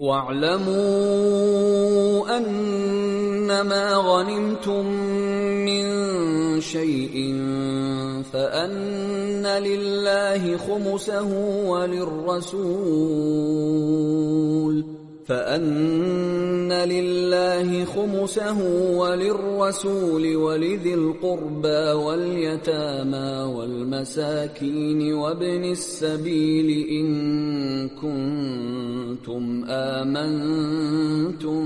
وَاعْلَمُوا أَنَّمَا غَنِمْتُم مِّن شَيْءٍ فَأَنَّ لِلَّهِ خُمُسَهُ وَلِلرَّسُولِ وَلِذِي الْقُرْبَى وَالْيَتَامَى وَالْمَسَاكِينِ وَابْنِ السَّبِيلِ إِن كُنتُمْ آمنتم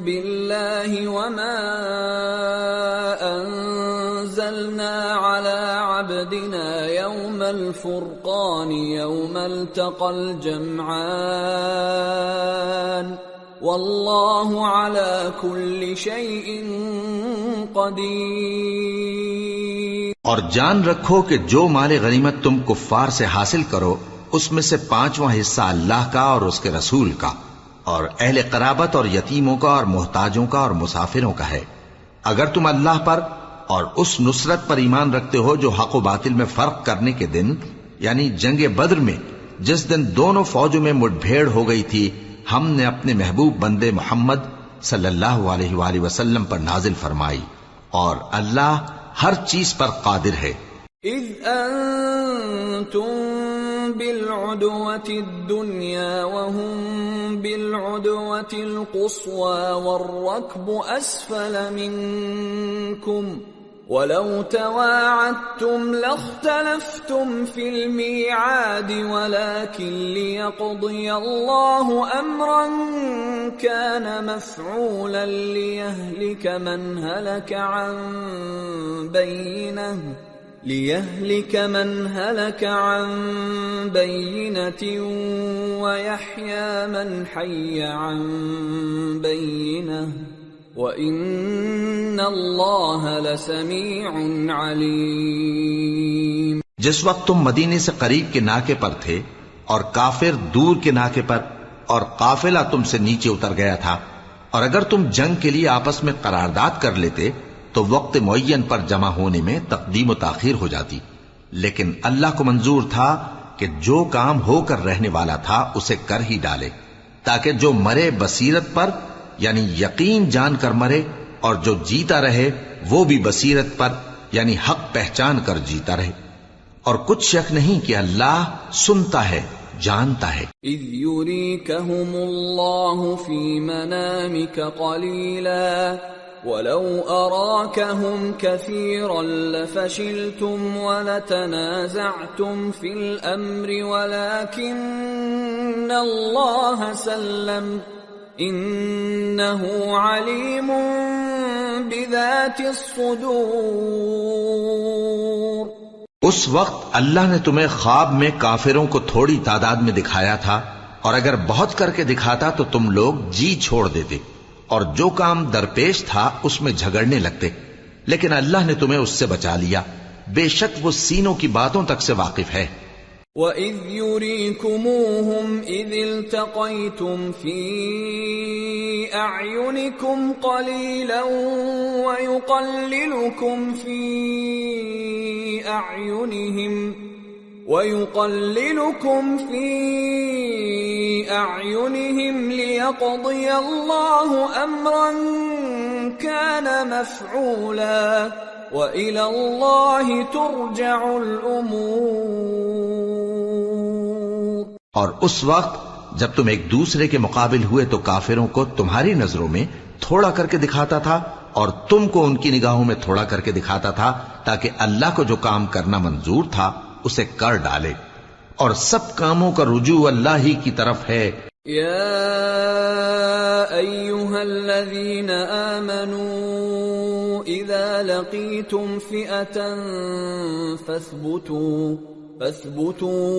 بالله وما أنزلنا على عبدنا يوم الفرقان يوم التقى الجمعان والله على كل شيء قدیر۔ اور جان رکھو کہ جو مال غنیمت تم کفار سے حاصل کرو اس میں سے 5واں حصہ اللہ کا اور اس کے رسول کا اور اہل قرابت اور یتیموں کا اور محتاجوں کا اور مسافروں کا ہے۔ اگر تم اللہ پر اور اس نصرت پر ایمان رکھتے ہو جو حق و باطل میں فرق کرنے کے دن یعنی جنگ بدر میں جس دن دونوں فوجوں میں مٹ بھیڑ ہو گئی تھی ہم نے اپنے محبوب بندے محمد صلی اللہ علیہ وآلہ وسلم پر نازل فرمائی اور اللہ ہر چیز پر قادر ہے۔ اذ انتم بالعدوة الدنيا وهم بالعدوة القصوى والركب أسفل منكم ولو تواعدتم لاختلفتم في الميعاد ولكن ليقضي الله أمرا كان مفعولا ليهلك من هلك عن بينة ويحيى من حي عن بينة وَإِنَّ اللَّهَ لَسَمِيعٌ عَلِيمٌ۔ جس وقت تم مدینے سے قریب کے ناکے پر تھے اور کافر دور کے ناکے پر اور قافلہ تم سے نیچے اتر گیا تھا اور اگر تم جنگ کے لیے آپس میں قرارداد کر لیتے تو وقت معین پر جمع ہونے میں تقدیم و تاخیر ہو جاتی، لیکن اللہ کو منظور تھا کہ جو کام ہو کر رہنے والا تھا اسے کر ہی ڈالے تاکہ جو مرے بصیرت پر یعنی یقین جان کر مرے اور جو جیتا رہے وہ بھی بصیرت پر یعنی حق پہچان کر جیتا رہے، اور کچھ شک نہیں کہ اللہ سنتا ہے جانتا ہے۔ اذ یریکہم اللہ فی منامک قلیلا ولو اراکہم کثیرا لفشلتم ولتنازعتم فی الامر ولکن اللہ سلم انہ علیم بذات الصدور۔ اس وقت اللہ نے تمہیں خواب میں کافروں کو تھوڑی تعداد میں دکھایا تھا، اور اگر بہت کر کے دکھاتا تو تم لوگ جی چھوڑ دیتے اور جو کام درپیش تھا اس میں جھگڑنے لگتے، لیکن اللہ نے تمہیں اس سے بچا لیا، بے شک وہ سینوں کی باتوں تک سے واقف ہے۔ وَإِذْ يُرِيكُمُوهُمْ إِذِ الْتَقَيْتُمْ فِي أَعْيُنِكُمْ قَلِيلًا وَيُقَلِّلُكُمْ فِي أَعْيُنِهِمْ لِيَقْضِيَ اللَّهُ أَمْرًا كَانَ مَفْعُولًا وَإِلَى اللَّهِ تُرْجَعُ الْأُمُورُ۔ اور اس وقت جب تم ایک دوسرے کے مقابل ہوئے تو کافروں کو تمہاری نظروں میں تھوڑا کر کے دکھاتا تھا اور تم کو ان کی نگاہوں میں تھوڑا کر کے دکھاتا تھا تاکہ اللہ کو جو کام کرنا منظور تھا اسے کر ڈالے، اور سب کاموں کا رجوع اللہ ہی کی طرف ہے۔ یا ایھا الذین آمنوا اذا لقیتم فئة فاثبتوا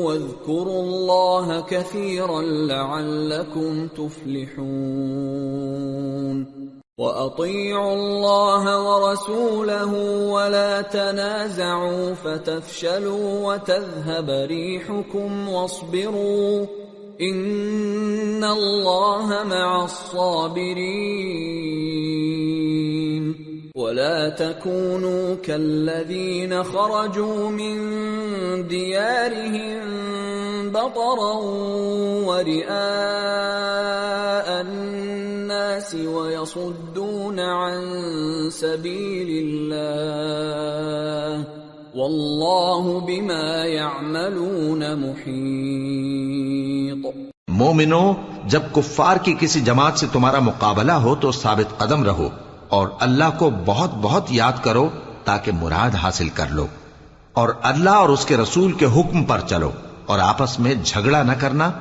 واذکروا اللہ کثیرا لعلکم تفلحون۔ وَأَطِيعُوا اللَّهَ وَرَسُولَهُ وَلَا تَنَازَعُوا فَتَفْشَلُوا وَتَذْهَبَ رِيحُكُمْ وَاصْبِرُوا إِنَّ اللَّهَ مَعَ الصَّابِرِينَ۔ ولا تكونوا كالذين خرجوا من ديارهم بطرا ورئاء الناس ويصدون عن سبيل الله والله بما يعملون محيط۔ مومنو، جب کفار کی کسی جماعت سے تمہارا مقابلہ ہو تو ثابت قدم رہو اور اللہ کو بہت بہت یاد کرو تاکہ مراد حاصل کر لو، اور اللہ اور اس کے رسول کے حکم پر چلو، اور آپس میں جھگڑا نہ کرنا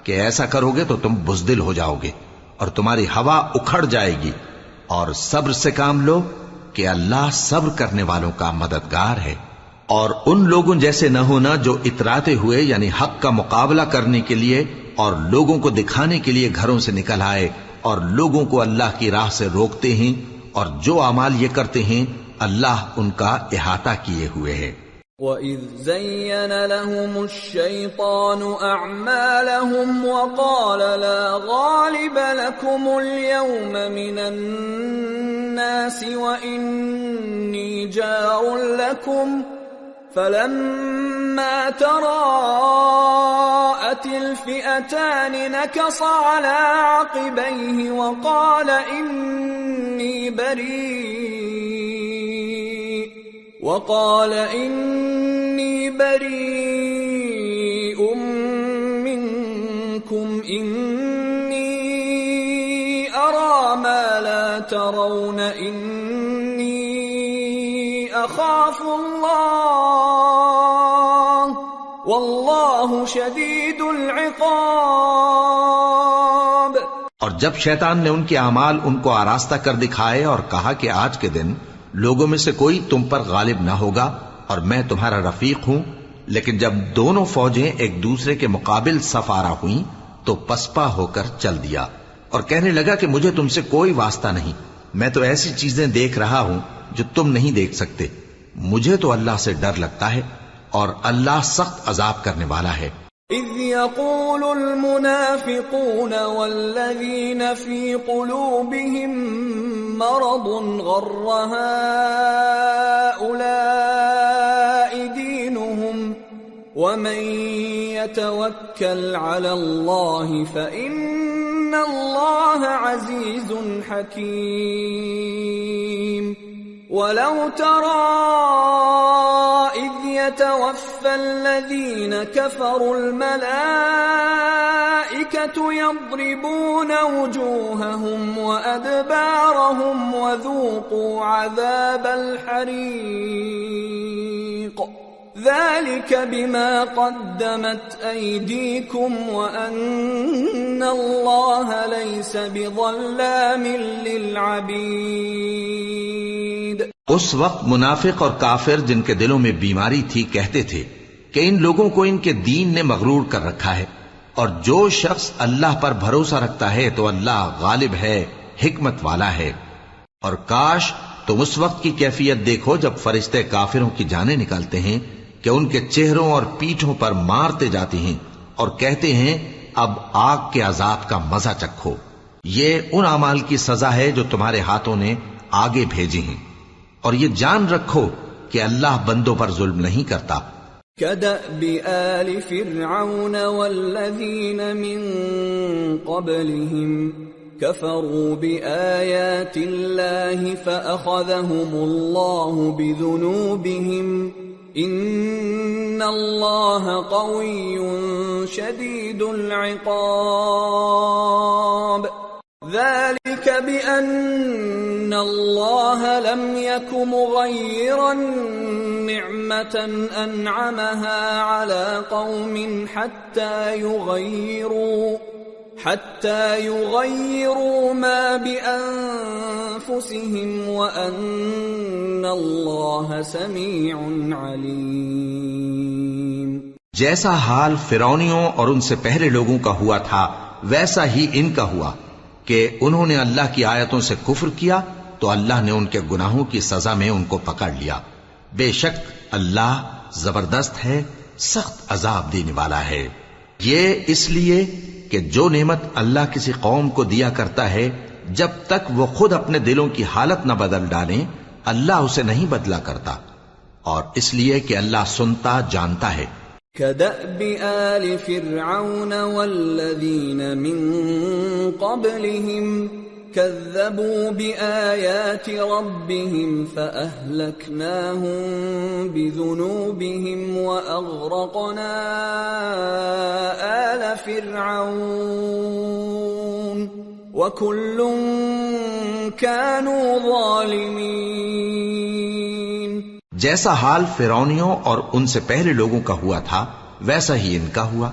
کہ ایسا کرو گے تو تم بزدل ہو جاؤ گے اور تمہاری ہوا اکھڑ جائے گی، اور صبر سے کام لو کہ اللہ صبر کرنے والوں کا مددگار ہے۔ اور ان لوگوں جیسے نہ ہونا جو اتراتے ہوئے یعنی حق کا مقابلہ کرنے کے لیے اور لوگوں کو دکھانے کے لیے گھروں سے نکل آئے اور لوگوں کو اللہ کی راہ سے روکتے ہیں، اور جو اعمال یہ کرتے ہیں اللہ ان کا احاطہ کیے ہوئے ہے۔ وَإِذْ زَيَّنَ لَهُمُ الشَّيْطَانُ أَعْمَالَهُمْ وَقَالَ لَا غَالِبَ لَكُمُ الْيَوْمَ مِنَ النَّاسِ وَإِنِّي جَارٌ لَكُمْ فَلَمَّا تَرَاءَتِ الْفِئَتَانِ نَكَصَ عَلَى عَقِبَيْهِ وَقَالَ إِنِّي بَرِيءٌ مِّنكُمْ إِنِّي أَرَى مَا لَا تَرَوْنَ إِنِّي أَخَافُ اللَّهَ وَاللَّهُ شَدِيدُ الْعِقَابِ۔ اور جب شیطان نے ان کے اعمال ان کو آراستہ کر دکھائے اور کہا کہ آج کے دن لوگوں میں سے کوئی تم پر غالب نہ ہوگا اور میں تمہارا رفیق ہوں، لیکن جب دونوں فوجیں ایک دوسرے کے مقابل صف آرا ہوئیں تو پسپا ہو کر چل دیا اور کہنے لگا کہ مجھے تم سے کوئی واسطہ نہیں، میں تو ایسی چیزیں دیکھ رہا ہوں جو تم نہیں دیکھ سکتے، مجھے تو اللہ سے ڈر لگتا ہے اور اللہ سخت عذاب کرنے والا ہے۔ اذ يقول المنافقون والذين في قلوبهم مرض غر هؤلاء دينهم ومن يتوكل على الله فإن الله عزيز حكيم۔ ولو ترى إذ يتوفى الذين كفروا الملائكة يضربون وجوههم وأدبارهم وذوقوا عذاب الحريق ذلك بما قدمت أيديكم وأن الله ليس بظلام للعبيد۔ اس وقت منافق اور کافر جن کے دلوں میں بیماری تھی کہتے تھے کہ ان لوگوں کو ان کے دین نے مغرور کر رکھا ہے، اور جو شخص اللہ پر بھروسہ رکھتا ہے تو اللہ غالب ہے، حکمت والا ہے۔ اور کاش تم اس وقت کی کیفیت دیکھو جب فرشتے کافروں کی جانیں نکالتے ہیں کہ ان کے چہروں اور پیٹھوں پر مارتے جاتے ہیں اور کہتے ہیں اب آگ کے عذاب کا مزہ چکھو، یہ ان اعمال کی سزا ہے جو تمہارے ہاتھوں نے آگے بھیجی ہیں، اور یہ جان رکھو کہ اللہ بندوں پر ظلم نہیں کرتا۔ كدأب آل فرعون والذين من قبلهم كفروا بآيات الله فأخذهم الله بذنوبهم إن الله قوي شديد العقاب۔ ذلك بأن الله لم يك مغيرا نعمة أنعمها على قوم حتى يغيروا ما بأنفسهم وأن الله سميع عليم۔ جیسا حال فرعونیوں اور ان سے پہلے لوگوں کا ہوا تھا ویسا ہی ان کا ہوا کہ انہوں نے اللہ کی آیتوں سے کفر کیا تو اللہ نے ان کے گناہوں کی سزا میں ان کو پکڑ لیا۔ بے شک اللہ زبردست ہے، سخت عذاب دینے والا ہے۔ یہ اس لیے کہ جو نعمت اللہ کسی قوم کو دیا کرتا ہے جب تک وہ خود اپنے دلوں کی حالت نہ بدل ڈالیں اللہ اسے نہیں بدلا کرتا، اور اس لیے کہ اللہ سنتا جانتا ہے۔ كدأب آل فرعون والذين من قبلهم كذبوا بآيات ربهم فأهلكناهم بذنوبهم وأغرقنا آل فرعون وكل كانوا ظالمين۔ جیسا حال فرعونیوں اور ان سے پہلے لوگوں کا ہوا تھا ویسا ہی ان کا ہوا۔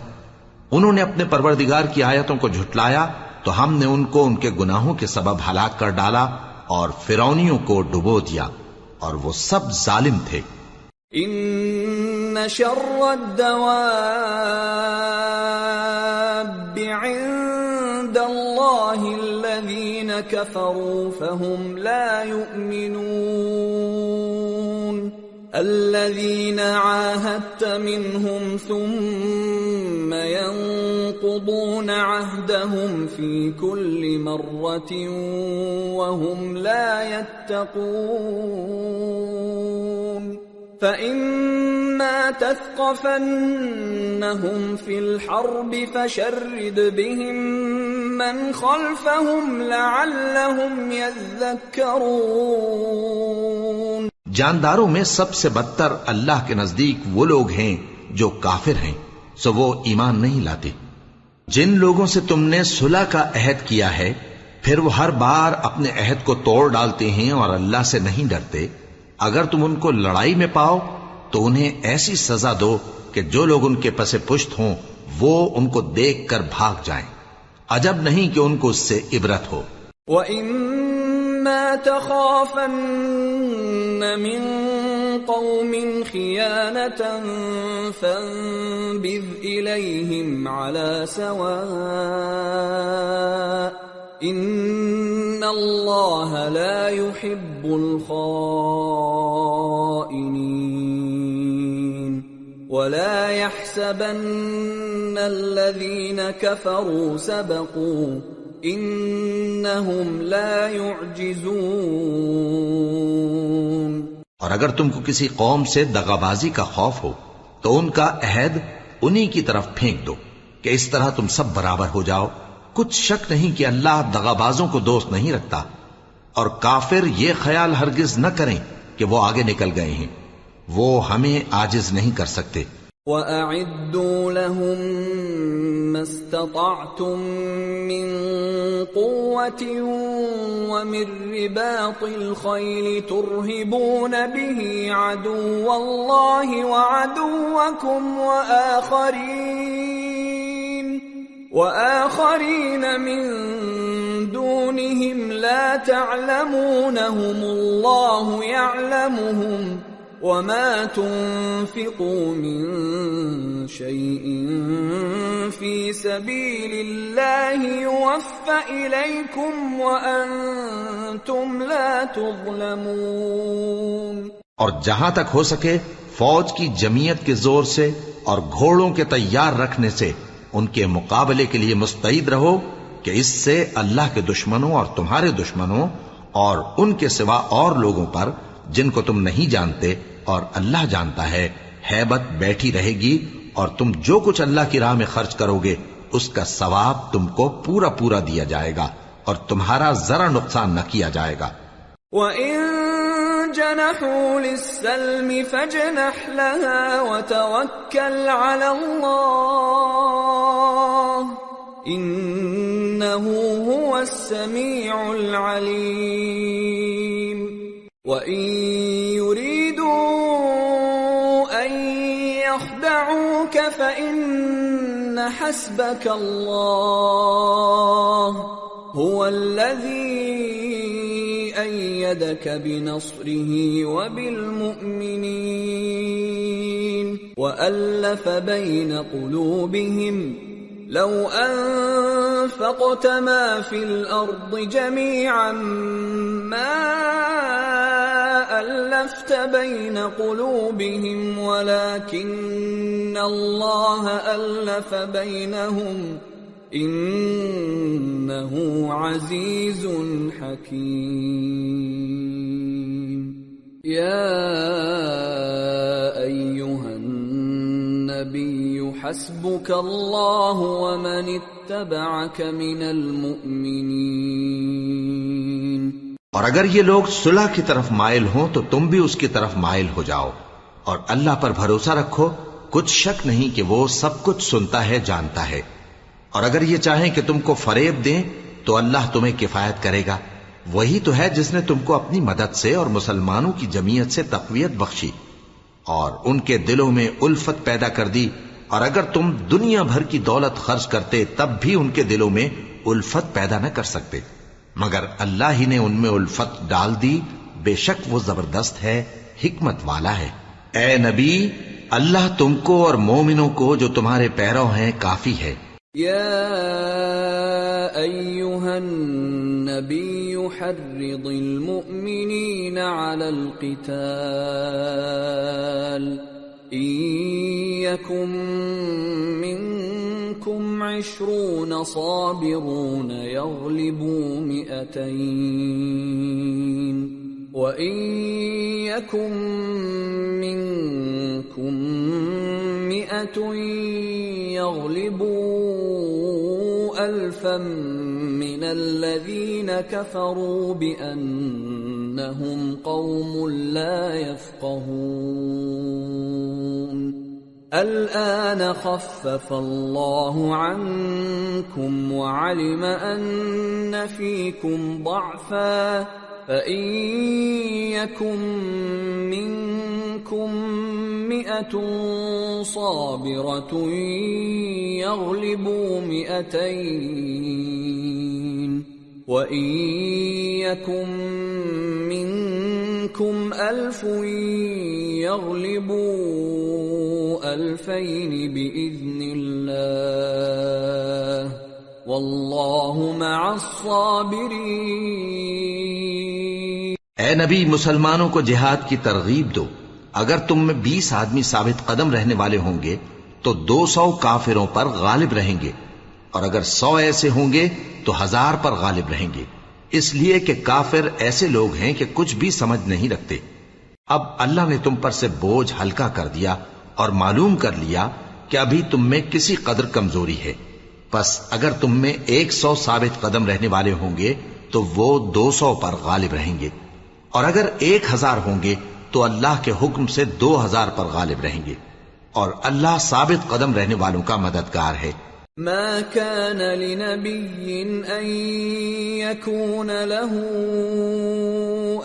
انہوں نے اپنے پروردگار کی آیتوں کو جھٹلایا تو ہم نے ان کو ان کے گناہوں کے سبب ہلاک کر ڈالا اور فرعونیوں کو ڈبو دیا، اور وہ سب ظالم تھے۔ ان شر الدواب عند اللہ الذین کفروا فهم لا يؤمنون الذين عاهدت منهم ثم ينقضون عهدهم في كل مرة وهم لا يتقون فإما تثقفنهم في الحرب فشرد بهم من خلفهم لعلهم يذكرون۔ جانداروں میں سب سے بدتر اللہ کے نزدیک وہ لوگ ہیں جو کافر ہیں، سو وہ ایمان نہیں لاتے۔ جن لوگوں سے تم نے صلح کا عہد کیا ہے پھر وہ ہر بار اپنے عہد کو توڑ ڈالتے ہیں اور اللہ سے نہیں ڈرتے، اگر تم ان کو لڑائی میں پاؤ تو انہیں ایسی سزا دو کہ جو لوگ ان کے پس پشت ہوں وہ ان کو دیکھ کر بھاگ جائیں، عجب نہیں کہ ان کو اس سے عبرت ہو۔ وَإِمَّا تَخَافَنَّ مِن قَوْمٍ خِيَانَةً فَانبِذْ إِلَيْهِمْ عَلَى سَوَاءٍ إِنَّ اللَّهَ لَا يُحِبُّ الْخَائِنِينَ وَلَا يَحْسَبَنَّ الَّذِينَ كَفَرُوا سَبَقُوا إِنَّهُمْ لَا يُعْجِزُونَ۔ اور اگر تم کو کسی قوم سے دغابازی کا خوف ہو تو ان کا عہد انہی کی طرف پھینک دو کہ اس طرح تم سب برابر ہو جاؤ۔ کچھ شک نہیں کہ اللہ دغابازوں کو دوست نہیں رکھتا، اور کافر یہ خیال ہرگز نہ کریں کہ وہ آگے نکل گئے ہیں، وہ ہمیں عاجز نہیں کر سکتے۔ وَأَعِدُّوا لَهُم مَّا اسْتَطَعْتُم مِّن قُوَّةٍ وَمِن رِّبَاطِ الْخَيْلِ تُرْهِبُونَ بِهِ عَدُوَّ اللَّهِ وَعَدُوَّكُمْ وَآخَرِينَ مِن دُونِهِمْ لَا تَعْلَمُونَهُمُ اللَّهُ يَعْلَمُهُمْ وَمَا تُنفِقُوا مِن شَيْءٍ فِي سَبِيلِ اللَّهِ يُوَفَّ إِلَيْكُمْ وَأَنتُمْ لَا تُظْلَمُونَ۔ اور جہاں تک ہو سکے فوج کی جمعیت کے زور سے اور گھوڑوں کے تیار رکھنے سے ان کے مقابلے کے لیے مستعد رہو کہ اس سے اللہ کے دشمنوں اور تمہارے دشمنوں اور ان کے سوا اور لوگوں پر جن کو تم نہیں جانتے اور اللہ جانتا ہے ہیبت بیٹھی رہے گی، اور تم جو کچھ اللہ کی راہ میں خرچ کرو گے اس کا ثواب تم کو پورا پورا دیا جائے گا اور تمہارا ذرا نقصان نہ کیا جائے گا۔ وَإِن جَنَحُوا لِلسَّلْمِ فَاجْنَحْ لَهَا وَتَوَكَّلْ عَلَى اللَّهِ إِنَّهُ هُوَ السَّمِيعُ الْعَلِيمُ۔ وَإِن يُرِيدُوا أَن يَخْدَعُوكَ فَإِنَّ حَسْبَكَ اللَّهُ هُوَ الَّذِي أَيَّدَكَ بِنَصْرِهِ وَبِالْمُؤْمِنِينَ وَأَلَّفَ بَيْنَ قُلُوبِهِمْ لَوْ أَنفَقْتَ مَا فِي الْأَرْضِ جَمِيعًا مَا أَلَّفْتَ بَيْنَ قُلُوبِهِمْ وَلَكِنَّ اللَّهَ أَلَّفَ بَيْنَهُمْ إِنَّهُ عَزِيزٌ حَكِيمٌ۔ يا أيها النبي حسبك الله ومن اتبعك من المؤمنين. اور اگر یہ لوگ صلح کی طرف مائل ہوں تو تم بھی اس کی طرف مائل ہو جاؤ، اور اللہ پر بھروسہ رکھو، کچھ شک نہیں کہ وہ سب کچھ سنتا ہے، جانتا ہے. اور اگر یہ چاہیں کہ تم کو فریب دیں تو اللہ تمہیں کفایت کرے گا. وہی تو ہے جس نے تم کو اپنی مدد سے اور مسلمانوں کی جمعیت سے تقویت بخشی اور ان کے دلوں میں الفت پیدا کر دی. اور اگر تم دنیا بھر کی دولت خرچ کرتے تب بھی ان کے دلوں میں الفت پیدا نہ کر سکتے، مگر اللہ ہی نے ان میں الفت ڈال دی. بے شک وہ زبردست ہے، حکمت والا ہے. اے نبی، اللہ تم کو اور مومنوں کو جو تمہارے پیرو ہیں کافی ہے. يا أيها النبي حرض المؤمنين على القتال إن يكن منكم 20 صابرون يغلبوا 200 وَإِن يَكُن مِّنكُم 100 يَغْلِبُوا 1000 مِّنَ الَّذِينَ كَفَرُوا بِأَنَّهُمْ قَوْمٌ لَّا يَفْقَهُونَ. الآن خفف الله عنكم وعلم أن فيكم ضعفا فإن يكن منكم 100 صابرة يغلبوا 200 وإن يكن منكم 1000 يغلبوا 2000 بإذن الله واللہ مع الصابرین. اے نبی، مسلمانوں کو جہاد کی ترغیب دو. اگر تم میں 20 آدمی ثابت قدم رہنے والے ہوں گے تو 200 کافروں پر غالب رہیں گے، اور اگر 100 ایسے ہوں گے تو 1000 پر غالب رہیں گے، اس لیے کہ کافر ایسے لوگ ہیں کہ کچھ بھی سمجھ نہیں رکھتے. اب اللہ نے تم پر سے بوجھ ہلکا کر دیا اور معلوم کر لیا کہ ابھی تم میں کسی قدر کمزوری ہے. پس اگر تم میں 100 ثابت قدم رہنے والے ہوں گے تو وہ 200 پر غالب رہیں گے، اور اگر 1000 ہوں گے تو اللہ کے حکم سے 2000 پر غالب رہیں گے، اور اللہ ثابت قدم رہنے والوں کا مددگار ہے. ما كان لنبي أن يكون له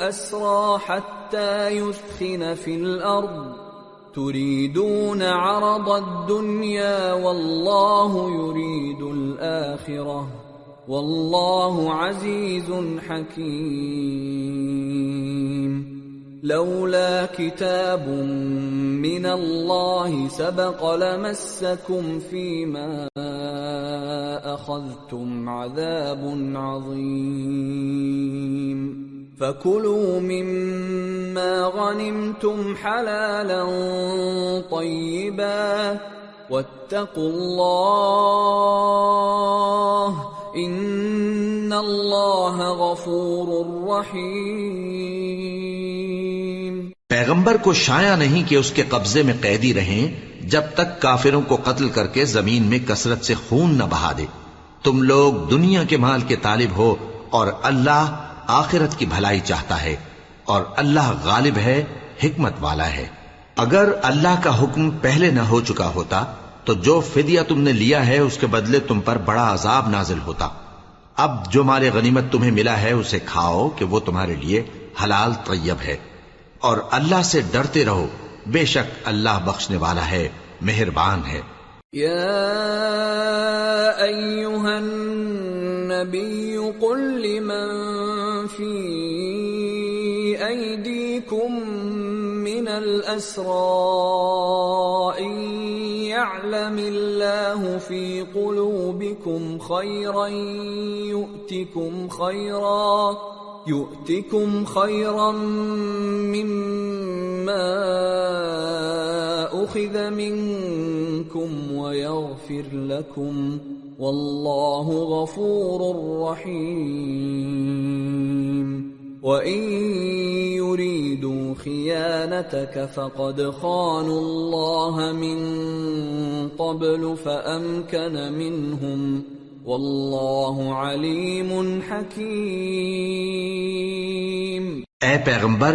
أسرى حتى يثخن في الأرض تريدون عرض الدنيا والله يريد الآخرة والله عزيز حكيم. لولا كتاب من الله سبق لمسكم فيما أخذتم عذاب عظيم. فكلوا مما غنمتم حلالا طيبا واتقوا الله ان اللہ غفور رحیم. پیغمبر کو شایع نہیں کہ اس کے قبضے میں قیدی رہیں جب تک کافروں کو قتل کر کے زمین میں کثرت سے خون نہ بہا دے. تم لوگ دنیا کے مال کے طالب ہو اور اللہ آخرت کی بھلائی چاہتا ہے، اور اللہ غالب ہے، حکمت والا ہے. اگر اللہ کا حکم پہلے نہ ہو چکا ہوتا تو جو فدیہ تم نے لیا ہے اس کے بدلے تم پر بڑا عذاب نازل ہوتا. اب جو مال غنیمت تمہیں ملا ہے اسے کھاؤ کہ وہ تمہارے لیے حلال طیب ہے، اور اللہ سے ڈرتے رہو، بے شک اللہ بخشنے والا ہے، مہربان ہے. یا ایھا النبی قل لمن فی ایدیکم من الاسراء ان يعلم اللہ فی قلوبکم خیرا یؤتکم خیرا مما اخذ منکم ویغفر لکم واللہ غفور رحیم. وَإِن يُرِيدُوا خِيَانَتَكَ فَقَدْ خَانُوا اللَّهَ مِن قَبْلُ فَأَمْكَنَ مِنْهُمْ وَاللَّهُ عَلِيمٌ حَكِيمٌ۔ اے پیغمبر،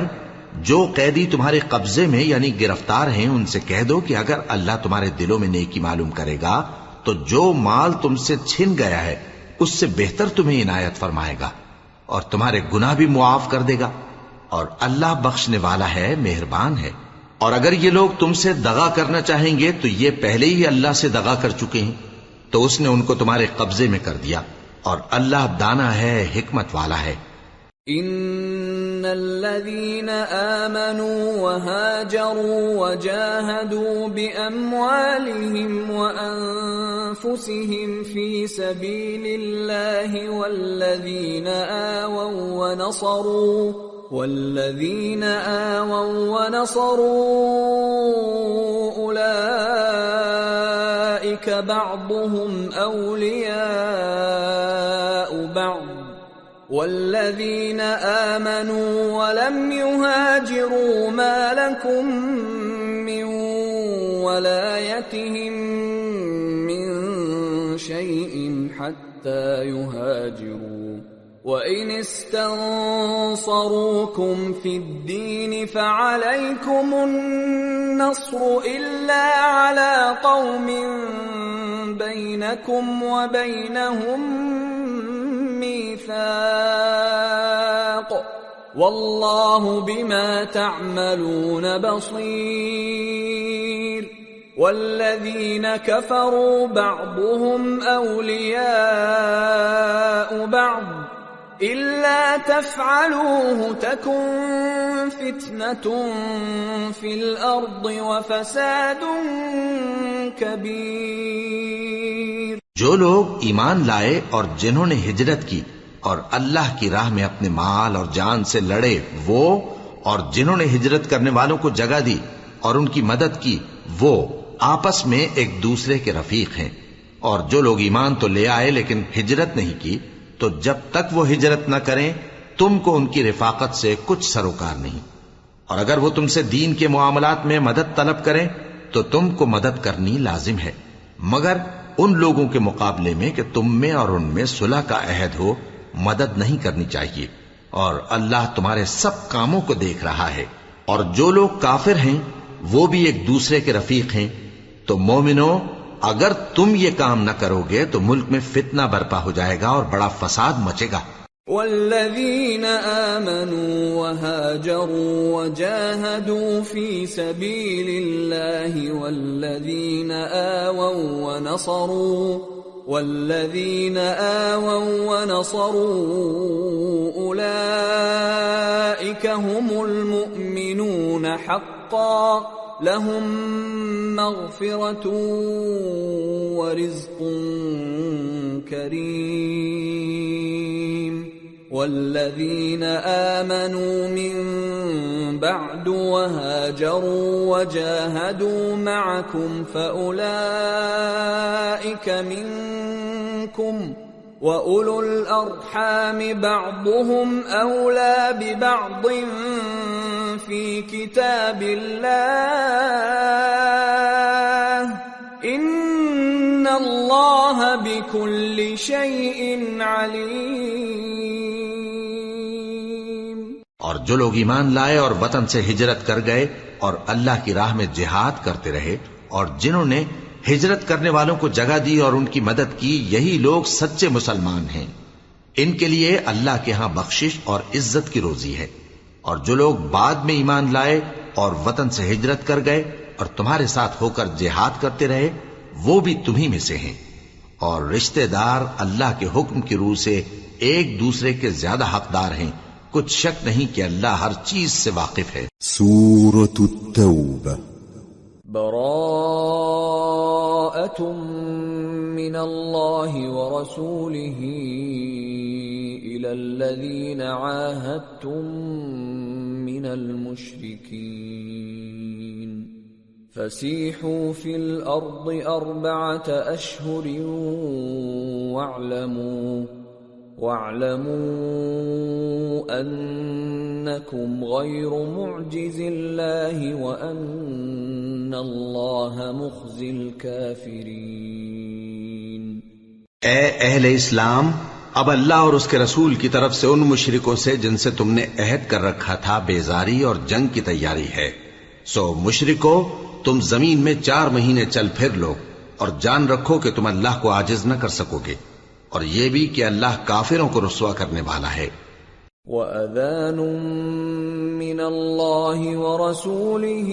جو قیدی تمہارے قبضے میں یعنی گرفتار ہیں ان سے کہہ دو کہ اگر اللہ تمہارے دلوں میں نیکی معلوم کرے گا تو جو مال تم سے چھن گیا ہے اس سے بہتر تمہیں عنایت فرمائے گا اور تمہارے گناہ بھی معاف کر دے گا، اور اللہ بخشنے والا ہے، مہربان ہے۔ اور اگر یہ لوگ تم سے دغا کرنا چاہیں گے تو یہ پہلے ہی اللہ سے دغا کر چکے ہیں، تو اس نے ان کو تمہارے قبضے میں کر دیا، اور اللہ دانا ہے، حکمت والا ہے۔ ان الذين آمنوا وهاجروا وجاهدوا بأموالهم وأنفسهم في سبيل الله والذين آووا ونصروا أولئك بعضهم أولياء بعض والذين آمنوا ولم يهاجروا ما لكم من ولايتهم من شيء حتى يهاجروا وإن استنصروكم في الدين فعليكم النصر إلا على قوم بينكم وبينهم ميثاق والله بما تعملون بصير والذين كفروا بعضهم أولياء بعض إلا تفعلوه تكن فتنة في الأرض وفساد كبير۔ جو لوگ ایمان لائے اور جنہوں نے ہجرت کی اور اللہ کی راہ میں اپنے مال اور جان سے لڑے، وہ اور جنہوں نے ہجرت کرنے والوں کو جگہ دی اور ان کی مدد کی، وہ آپس میں ایک دوسرے کے رفیق ہیں۔ اور جو لوگ ایمان تو لے آئے لیکن ہجرت نہیں کی، تو جب تک وہ ہجرت نہ کریں تم کو ان کی رفاقت سے کچھ سروکار نہیں، اور اگر وہ تم سے دین کے معاملات میں مدد طلب کریں تو تم کو مدد کرنی لازم ہے، مگر ان لوگوں کے مقابلے میں کہ تم میں اور ان میں صلح کا عہد ہو مدد نہیں کرنی چاہیے، اور اللہ تمہارے سب کاموں کو دیکھ رہا ہے۔ اور جو لوگ کافر ہیں وہ بھی ایک دوسرے کے رفیق ہیں۔ تو مومنو، اگر تم یہ کام نہ کرو گے تو ملک میں فتنہ برپا ہو جائے گا اور بڑا فساد مچے گا۔ والذین آمنوا وهاجروا وجاهدوا في سبيل الله والذین آووا ونصروا أولئك هم المؤمنون حقا لهم مغفرة ورزق كريم۔ والذين آمنوا من بعد وهاجروا وجاهدوا معكم فأولئك منكم وأولو الأرحام بعضهم أولى ببعض في كتاب الله إن الله بكل شيء عليم۔ اور جو لوگ ایمان لائے اور وطن سے ہجرت کر گئے اور اللہ کی راہ میں جہاد کرتے رہے، اور جنہوں نے ہجرت کرنے والوں کو جگہ دی اور ان کی مدد کی، یہی لوگ سچے مسلمان ہیں۔ ان کے لیے اللہ کے ہاں بخشش اور عزت کی روزی ہے۔ اور جو لوگ بعد میں ایمان لائے اور وطن سے ہجرت کر گئے اور تمہارے ساتھ ہو کر جہاد کرتے رہے، وہ بھی تمہیں میں سے ہیں۔ اور رشتہ دار اللہ کے حکم کی روح سے ایک دوسرے کے زیادہ حقدار ہیں، کچھ شک نہیں کہ اللہ ہر چیز سے واقف ہے۔ سورة التوبہ۔ براءة من اللہ ورسولہ إلى الذین عاہدتم من المشرکین فسیحوا فی الأرض 4 أشہر وَاعْلَمُوا أَنَّكُمْ غَيْرُ مُعْجِزِ اللَّهِ وَأَنَّ اللَّهَ مُخْزِي الْكَافِرِينَ۔ اے اہل اسلام، اب اللہ اور اس کے رسول کی طرف سے ان مشرکوں سے جن سے تم نے عہد کر رکھا تھا بیزاری اور جنگ کی تیاری ہے۔ سو مشرکو، تم زمین میں 4 مہینے چل پھر لو اور جان رکھو کہ تم اللہ کو عاجز نہ کر سکو گے، اور یہ بھی کہ اللہ کافروں کو رسوا کرنے والا ہے۔ وَأَذَانٌ مِّنَ اللَّهِ وَرَسُولِهِ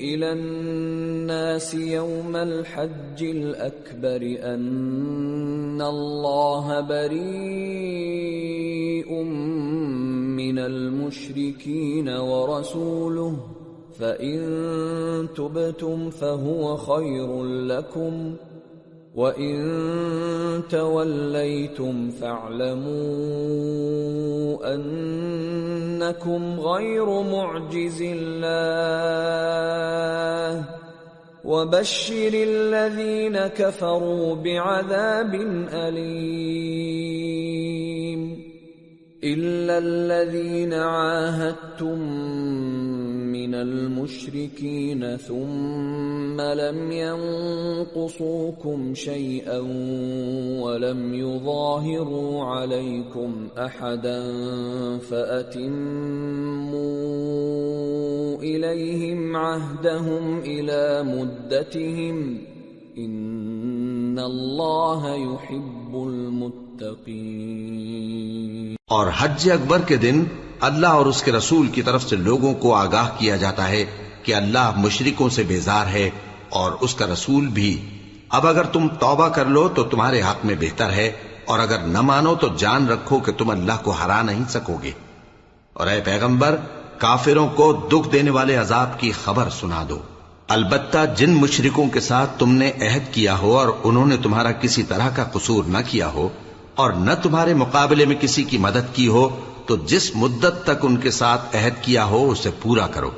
إِلَى النَّاسِ يَوْمَ الْحَجِّ الْأَكْبَرِ أَنَّ اللَّهَ بَرِيءٌ مِّنَ الْمُشْرِكِينَ وَرَسُولُهُ فَإِن تُبْتُمْ فَهُوَ خَيْرٌ لَّكُمْ وَإِن تَوَلَّيْتُمْ فَاعْلَمُوا أَنَّكُمْ غَيْرُ مُعْجِزِ اللَّهِ وَبَشِّرِ الَّذِينَ كَفَرُوا بِعَذَابٍ أَلِيمٍ إِلَّا الَّذِينَ عَاهَدتُّم مِّنَ الْمُشْرِكِينَ ثُمَّ لَمْ يَنقُصُوكُمْ شَيْئًا وَلَمْ يُظَاهِرُوا عَلَيْكُمْ أَحَدًا فَأَتِمُّوا إِلَيْهِمْ عَهْدَهُمْ إِلَى مُدَّتِهِمْ إِنَّ اللَّهَ يُحِبُّ الْمُتَّقِينَ۔ اور حج اکبر کے دن اللہ اور اس کے رسول کی طرف سے لوگوں کو آگاہ کیا جاتا ہے کہ اللہ مشرکوں سے بیزار ہے اور اس کا رسول بھی۔ اب اگر تم توبہ کر لو تو تمہارے حق میں بہتر ہے، اور اگر نہ مانو تو جان رکھو کہ تم اللہ کو ہرا نہیں سکو گے۔ اور اے پیغمبر، کافروں کو دکھ دینے والے عذاب کی خبر سنا دو۔ البتہ جن مشرکوں کے ساتھ تم نے عہد کیا ہو اور انہوں نے تمہارا کسی طرح کا قصور نہ کیا ہو اور نہ تمہارے مقابلے میں کسی کی مدد کی ہو، تو جس مدت تک ان کے ساتھ عہد کیا ہو اسے پورا کرو،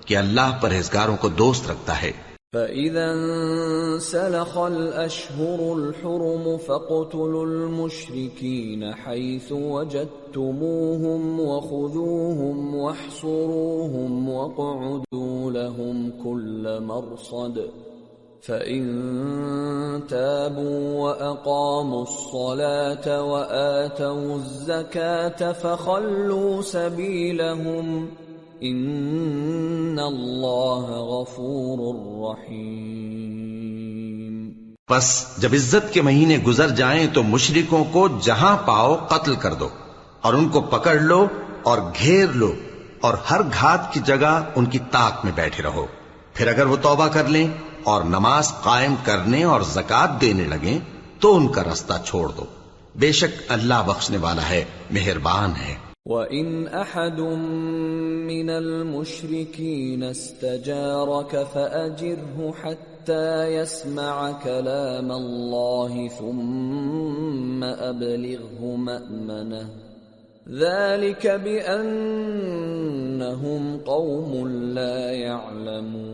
کہ اللہ پرہیزگاروں کو دوست رکھتا ہے۔ فَإِذَا انسَلَخَ الْأَشْهُرُ الْحُرُمُ فَاقْتُلُوا الْمُشْرِكِينَ حَيْثُ وَجَدتُّمُوهُمْ وَخُذُوهُمْ وَاحْصُرُوهُمْ وَاقْعُدُوا لَهُمْ كُلَّ مَرْصَدٍ فَإِن تَابُوا وَأَقَامُوا الصَّلَاةَ وَآتَوُا الزَّكَاةَ فَخَلُّوا سَبِيلَهُمْ إِنَّ اللَّهَ غَفُورٌ رَّحِيمٌ۔ پس جب عزت کے مہینے گزر جائیں تو مشرکوں کو جہاں پاؤ قتل کر دو، اور ان کو پکڑ لو اور گھیر لو، اور ہر گھات کی جگہ ان کی طاق میں بیٹھے رہو۔ پھر اگر وہ توبہ کر لیں اور نماز قائم کرنے اور زکوٰۃ دینے لگیں تو ان کا رستہ چھوڑ دو، بے شک اللہ بخشنے والا ہے، مہربان ہے۔ وَإِنْ أَحَدٌ مِّنَ الْمُشْرِكِينَ اسْتَجَارَكَ فَأَجِرْهُ حَتَّى يَسْمَعَ كَلَامَ اللَّهِ ثُمَّ أَبْلِغْهُ مَأْمَنَهُ ذَلِكَ بِأَنَّهُمْ قَوْمٌ لَا يَعْلَمُونَ۔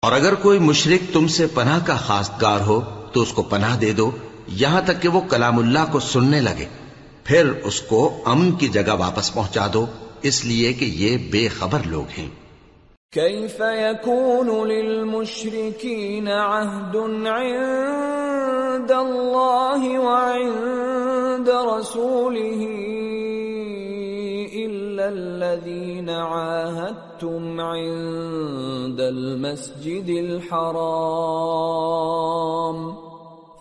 اور اگر کوئی مشرک تم سے پناہ کا خواستگار ہو تو اس کو پناہ دے دو یہاں تک کہ وہ کلام اللہ کو سننے لگے، پھر اس کو امن کی جگہ واپس پہنچا دو، اس لیے کہ یہ بے خبر لوگ ہیں۔ كيف يكون للمشركين عهد عند الله وعند رسوله إلا الذين عاهدتم عند المسجد الحرام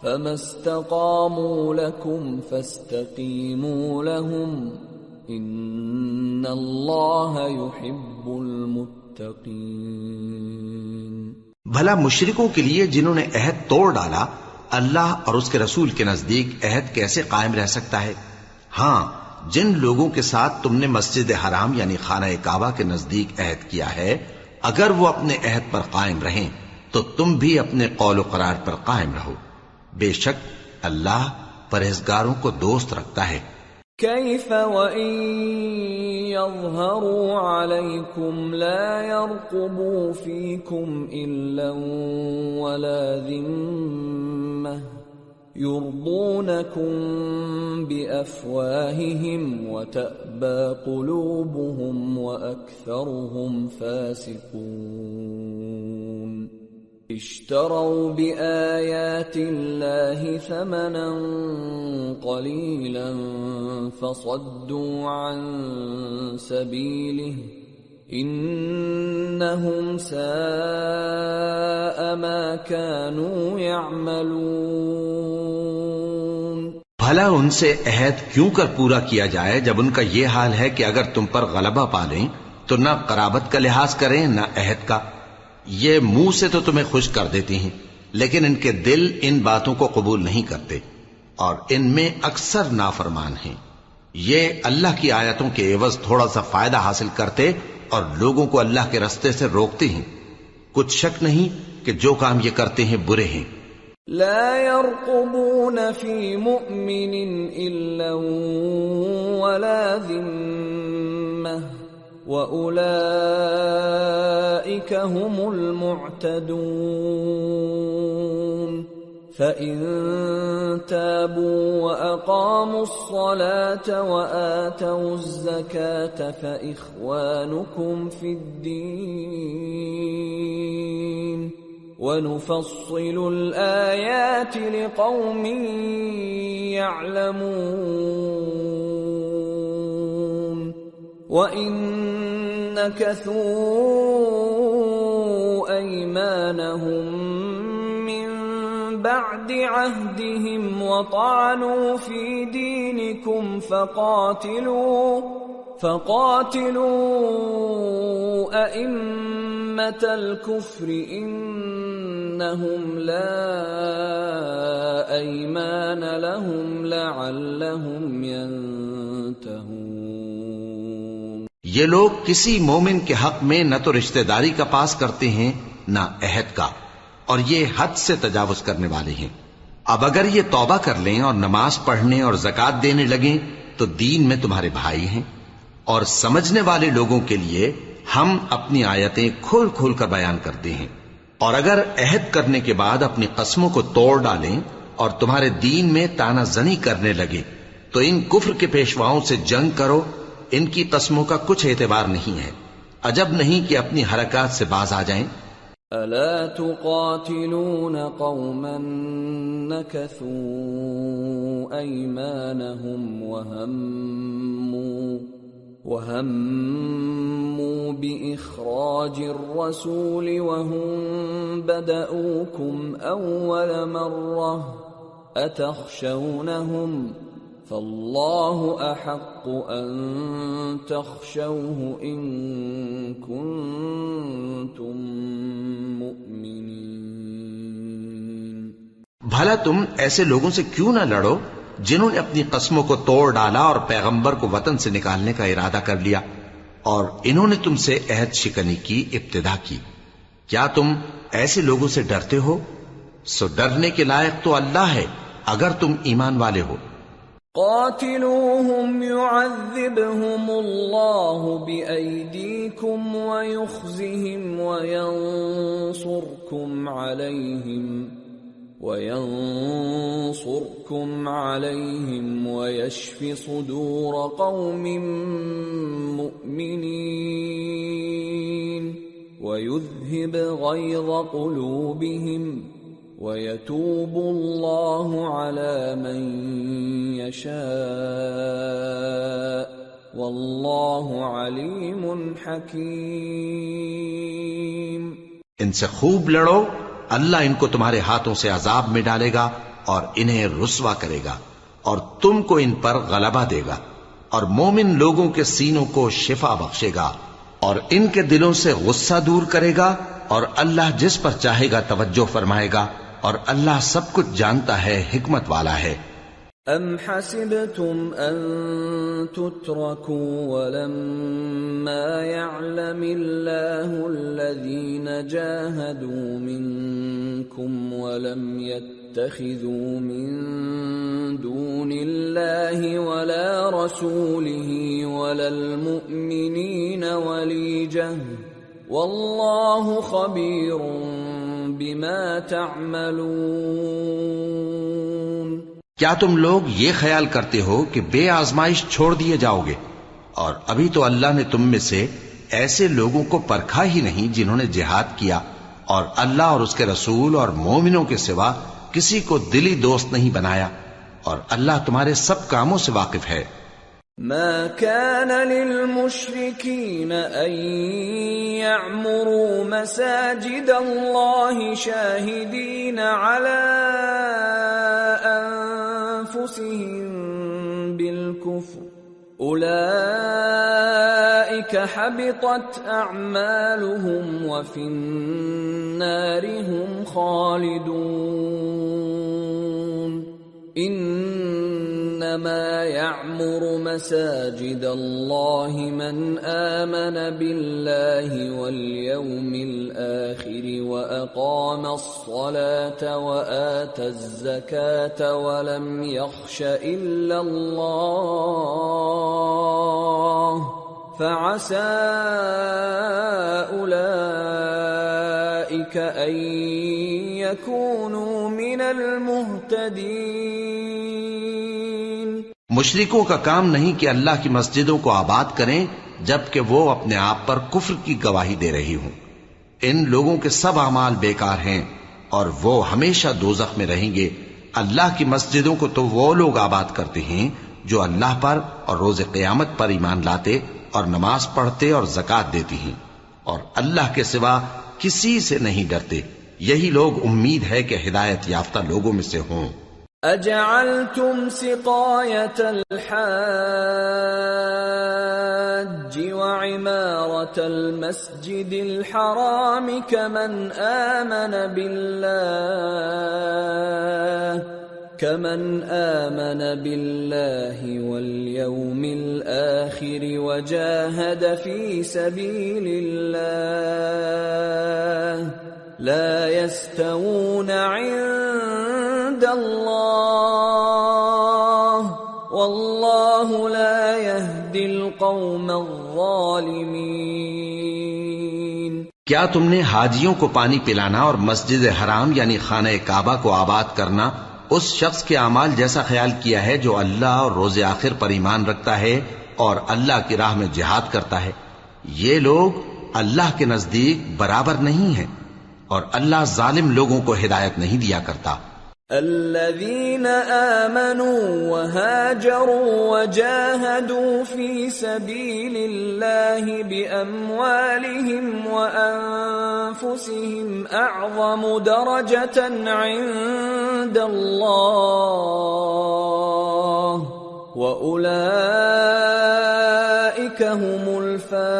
فما استقاموا لكم فاستقيموا لهم إن الله يحب المتقين۔ بھلا مشرکوں کے لیے جنہوں نے عہد توڑ ڈالا، اللہ اور اس کے رسول کے نزدیک عہد کیسے قائم رہ سکتا ہے؟ ہاں، جن لوگوں کے ساتھ تم نے مسجد حرام یعنی خانہ کعبہ کے نزدیک عہد کیا ہے، اگر وہ اپنے عہد پر قائم رہیں تو تم بھی اپنے قول و قرار پر قائم رہو، بے شک اللہ پرہیزگاروں کو دوست رکھتا ہے۔ كيف وإن يظهروا عليكم لا يرقبوا فيكم إلا ولا ذمة يرضونكم بأفواههم وتأبى قلوبهم وأكثرهم فاسقون اشتروا بآيات الله ثمنا قليلا فصدوا عن سبيله انہم ساء ما كانوا يعملون۔ بھلا ان سے عہد کیوں کر پورا کیا جائے جب ان کا یہ حال ہے کہ اگر تم پر غلبہ پالیں تو نہ قرابت کا لحاظ کریں نہ عہد کا۔ یہ منہ سے تو تمہیں خوش کر دیتی ہیں لیکن ان کے دل ان باتوں کو قبول نہیں کرتے اور ان میں اکثر نافرمان ہیں۔ یہ اللہ کی آیتوں کے عوض تھوڑا سا فائدہ حاصل کرتے اور لوگوں کو اللہ کے رستے سے روکتے ہیں۔ کچھ شک نہیں کہ جو کام یہ کرتے ہیں برے ہیں۔ لا يرقبون في مؤمن إلا ولا ذمة وأولئك هم المعتدون فإن تابوا وأقاموا الصلاة وآتوا الزكاة فإخوانكم في الدين وَنُفَصِّلُ الْآيَاتِ لِقَوْمٍ يَعْلَمُونَ وَإِن نَكَثُوا أَيْمَانَهُم مِّن بَعْدِ عَهْدِهِمْ وَطَعَنُوا فِي دِينِكُمْ فَقَاتِلُوا أَئِمَّةَ الْكُفْرِ إِنَّهُمْ لَا أَيْمَانَ لَهُمْ لَعَلَّهُمْ يَنْتَهُونَ۔ یہ لوگ کسی مومن کے حق میں نہ تو رشتہ داری کا پاس کرتے ہیں نہ عہد کا، اور یہ حد سے تجاوز کرنے والے ہیں۔ اب اگر یہ توبہ کر لیں اور نماز پڑھنے اور زکوٰۃ دینے لگیں تو دین میں تمہارے بھائی ہیں، اور سمجھنے والے لوگوں کے لیے ہم اپنی آیتیں کھول کھول کر بیان کرتے ہیں۔ اور اگر عہد کرنے کے بعد اپنی قسموں کو توڑ ڈالیں اور تمہارے دین میں تانا زنی کرنے لگے تو ان کفر کے پیشواؤں سے جنگ کرو، ان کی قسموں کا کچھ اعتبار نہیں ہے، عجب نہیں کہ اپنی حرکات سے باز آ جائیں۔ ألا تقاتلون قوما نكثوا أيمانهم وهموا بإخراج الرسول وهم بدأوكم أول مرة أتخشونهم فالله أحق أن تخشوه إن كنتم مؤمنين۔ بھلا تم ایسے لوگوں سے کیوں نہ لڑو جنہوں نے اپنی قسموں کو توڑ ڈالا اور پیغمبر کو وطن سے نکالنے کا ارادہ کر لیا، اور انہوں نے تم سے عہد شکنی کی ابتدا کی۔ کیا تم ایسے لوگوں سے ڈرتے ہو؟ سو ڈرنے کے لائق تو اللہ ہے اگر تم ایمان والے ہو۔ قاتلوهم يعذبهم الله بأيديكم ويخزهم وينصركم عليهم ويشف صدور قوم مؤمنين ويذهب غيظ قلوبهم وَيَتُوبُ اللَّهُ عَلَى مَن يَشَاءُ وَاللَّهُ عَلِيمٌ حَكِيمٌ۔ ان سے خوب لڑو، اللہ ان کو تمہارے ہاتھوں سے عذاب میں ڈالے گا اور انہیں رسوا کرے گا، اور تم کو ان پر غلبہ دے گا، اور مومن لوگوں کے سینوں کو شفا بخشے گا، اور ان کے دلوں سے غصہ دور کرے گا، اور اللہ جس پر چاہے گا توجہ فرمائے گا، اور اللہ سب کچھ جانتا ہے، حکمت والا ہے۔ ام حسبتم ان تتركوا ولما يعلم الله الذين جاهدوا منكم ولم يتخذوا من دون الله ولا رسوله ولا المؤمنين وليجة والله خبير بما تعملون. کیا تم لوگ یہ خیال کرتے ہو کہ بے آزمائش چھوڑ دیے جاؤ گے؟ اور ابھی تو اللہ نے تم میں سے ایسے لوگوں کو پرکھا ہی نہیں جنہوں نے جہاد کیا، اور اللہ اور اس کے رسول اور مومنوں کے سوا کسی کو دلی دوست نہیں بنایا، اور اللہ تمہارے سب کاموں سے واقف ہے. ما كان للمشركين أن يعمروا مساجد الله شاهدين على أنفسهم بالكفر أولئك حبطت أعمالهم وفي النار هم خالدون. انما يعمر مساجد الله من آمن بالله واليوم الآخر وأقام الصلاة وآتى الزكاة ولم يخش إلا الله فعسى أولئك أن يكونوا من المهتدين. مشرکوں کا کام نہیں کہ اللہ کی مسجدوں کو آباد کریں جبکہ وہ اپنے آپ پر کفر کی گواہی دے رہی ہوں. ان لوگوں کے سب اعمال بیکار ہیں اور وہ ہمیشہ دوزخ میں رہیں گے. اللہ کی مسجدوں کو تو وہ لوگ آباد کرتے ہیں جو اللہ پر اور روز قیامت پر ایمان لاتے اور نماز پڑھتے اور زکوٰۃ دیتی ہیں، اور اللہ کے سوا کسی سے نہیں ڈرتے. یہی لوگ امید ہے کہ ہدایت یافتہ لوگوں میں سے ہوں. اجعلتم سقاية الحاج وعمارة المسجد الحرام كمن آمن بالله واليوم الآخر وجاهد في سبيل الله لا يستوون عند الله والله لا يهدي القوم الظالمين. کیا تم نے حاجیوں کو پانی پلانا اور مسجد حرام یعنی خانہ کعبہ کو آباد کرنا اس شخص کے اعمال جیسا خیال کیا ہے جو اللہ اور روز آخر پر ایمان رکھتا ہے اور اللہ کی راہ میں جہاد کرتا ہے؟ یہ لوگ اللہ کے نزدیک برابر نہیں ہیں، اور اللہ ظالم لوگوں کو ہدایت نہیں دیا کرتا. الذين آمنوا وهاجروا وجاهدوا في سبيل الله بأموالهم وأنفسهم أعظم درجة عند الله وأولئك هم الفائزون.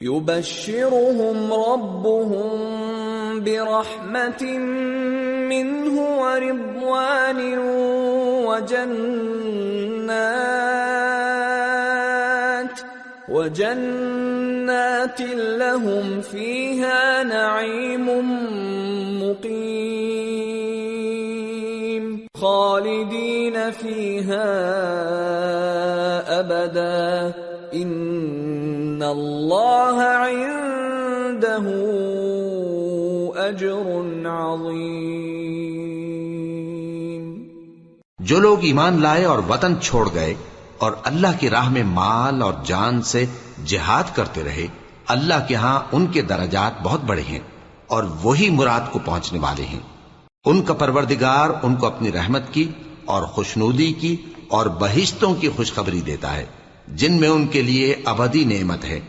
يبشرهم ربهم برحمة منه ورضوان وجنات لهم فيها نعيم مقيم خالدين فيها أبدا ان اللہ عنده اجر عظیم. جو لوگ ایمان لائے اور وطن چھوڑ گئے اور اللہ کی راہ میں مال اور جان سے جہاد کرتے رہے، اللہ کے ہاں ان کے درجات بہت بڑے ہیں اور وہی مراد کو پہنچنے والے ہیں. ان کا پروردگار ان کو اپنی رحمت کی اور خوشنودی کی اور بہشتوں کی خوشخبری دیتا ہے جن میں ان کے لیے ابدی نعمت ہے،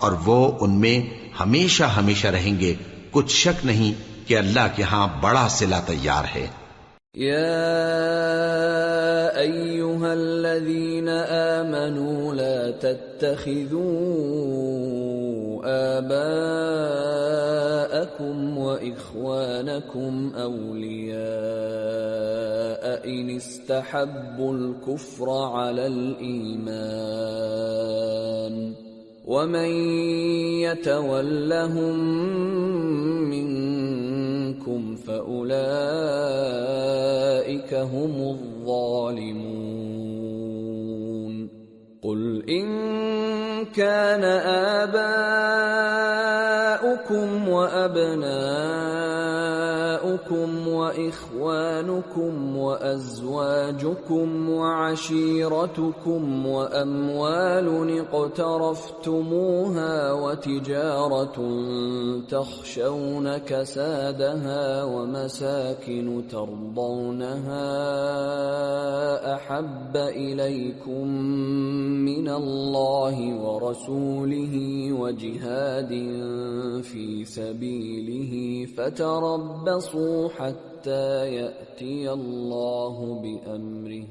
اور وہ ان میں ہمیشہ ہمیشہ رہیں گے. کچھ شک نہیں کہ اللہ کے ہاں بڑا صلہ تیار ہے. یا ایھا الذین آمنوا لا تتخذوا آباءکم وإخوانکم اولیاء ان استحبوا الكفر على الإيمان ومن يتولهم منكم فأولئك هم الظالمون. قل إن كان آباؤكم وأبناؤكم وإخوانكم وأزواجكم وعشيرتكم وأموال اقترفتموها وتجارة تخشون كسادها ومساكن ترضونها أحب إليكم من الله ورسوله وجهاد في سبيله فتربصوا حتى يأتي الله بأمره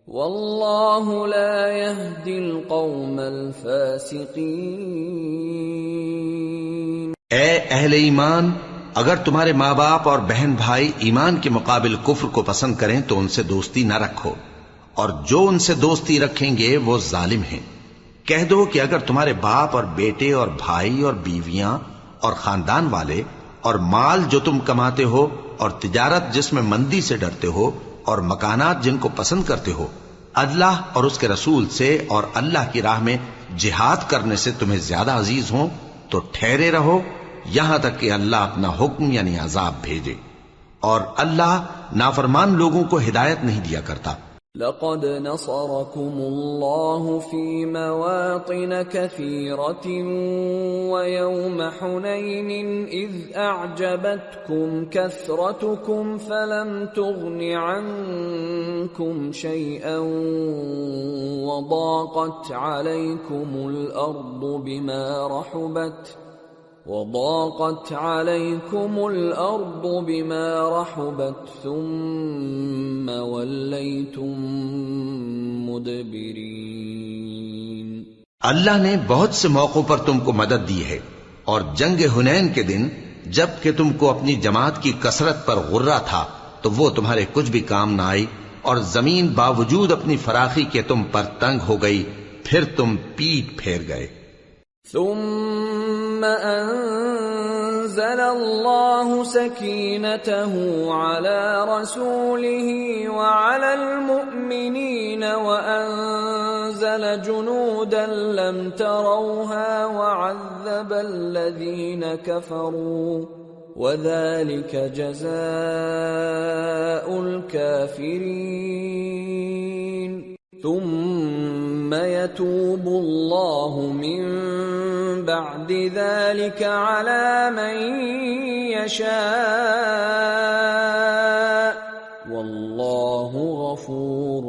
والله لا يهدي القوم الفاسقين۔ اے اہل ایمان، اگر تمہارے ماں باپ اور بہن بھائی ایمان کے مقابل کفر کو پسند کریں تو ان سے دوستی نہ رکھو، اور جو ان سے دوستی رکھیں گے وہ ظالم ہیں۔ کہہ دو کہ اگر تمہارے باپ اور بیٹے اور بھائی اور بیویاں اور خاندان والے اور مال جو تم کماتے ہو اور تجارت جس میں مندی سے ڈرتے ہو اور مکانات جن کو پسند کرتے ہو اللہ اور اس کے رسول سے اور اللہ کی راہ میں جہاد کرنے سے تمہیں زیادہ عزیز ہوں تو ٹھہرے رہو یہاں تک کہ اللہ اپنا حکم یعنی عذاب بھیجے، اور اللہ نافرمان لوگوں کو ہدایت نہیں دیا کرتا۔ لقد نصركم الله في مواطن كثيرة ويوم حنين إذ أعجبتكم كثرتكم فلم تغن عنكم شيئا وضاقت عليكم الأرض بما رحبت ثم وليتم مدبرين۔ اللہ نے بہت سے موقعوں پر تم کو مدد دی ہے، اور جنگ حنین کے دن جب کہ تم کو اپنی جماعت کی کثرت پر غرہ تھا تو وہ تمہارے کچھ بھی کام نہ آئی، اور زمین باوجود اپنی فراخی کے تم پر تنگ ہو گئی، پھر تم پیٹ پھیر گئے۔ ثم أنزل الله سكينته على رسوله وعلى المؤمنين وأنزل جنودا لم تروها وعذب الذين كفروا وذلك جزاء الكافرين۔ ثم يتوب الله من بعد ذلك على من يشاء والله غفور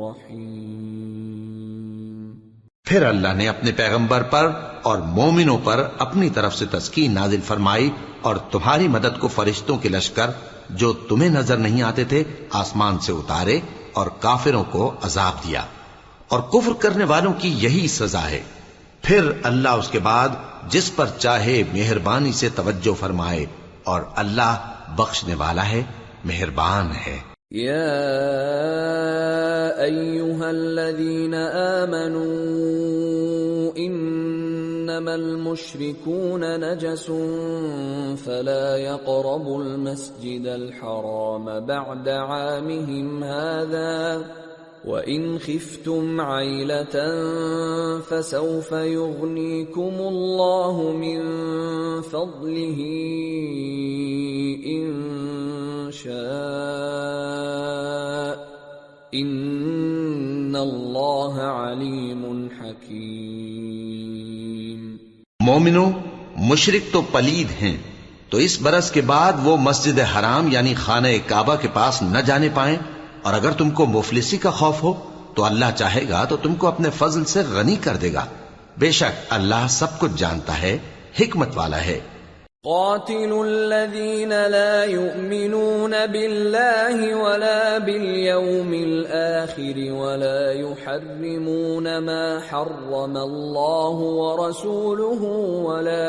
رحيم۔ پھر اللہ نے اپنے پیغمبر پر اور مومنوں پر اپنی طرف سے تسکین نازل فرمائی اور تمہاری مدد کو فرشتوں کے لشکر جو تمہیں نظر نہیں آتے تھے آسمان سے اتارے اور کافروں کو عذاب دیا، اور کفر کرنے والوں کی یہی سزا ہے۔ پھر اللہ اس کے بعد جس پر چاہے مہربانی سے توجہ فرمائے، اور اللہ بخشنے والا ہے، مہربان ہے۔ یا ایھا الذین آمنوا انما المشركون نجس فلا يقربوا المسجد الحرام بعد عامهم هذا وَإِنْ خِفْتُمْ عَيْلَةً فَسَوْفَ يُغْنِيكُمُ اللَّهُ مِنْ فَضْلِهِ إِنْ شَاءَ إِنَّ اللَّهَ عَلِيمٌ حَكِيمٌ۔ مومنو، مشرک تو پلید ہیں، تو اس برس کے بعد وہ مسجد حرام یعنی خانہ کعبہ کے پاس نہ جانے پائیں، اور اگر تم کو مفلسی کا خوف ہو تو اللہ چاہے گا تو تم کو اپنے فضل سے غنی کر دے گا، بے شک اللہ سب کچھ جانتا ہے، حکمت والا ہے۔ قاتلوا الذين لا يؤمنون بالله ولا باليوم الآخر ولا يحرمون ما حرم الله ورسوله ولا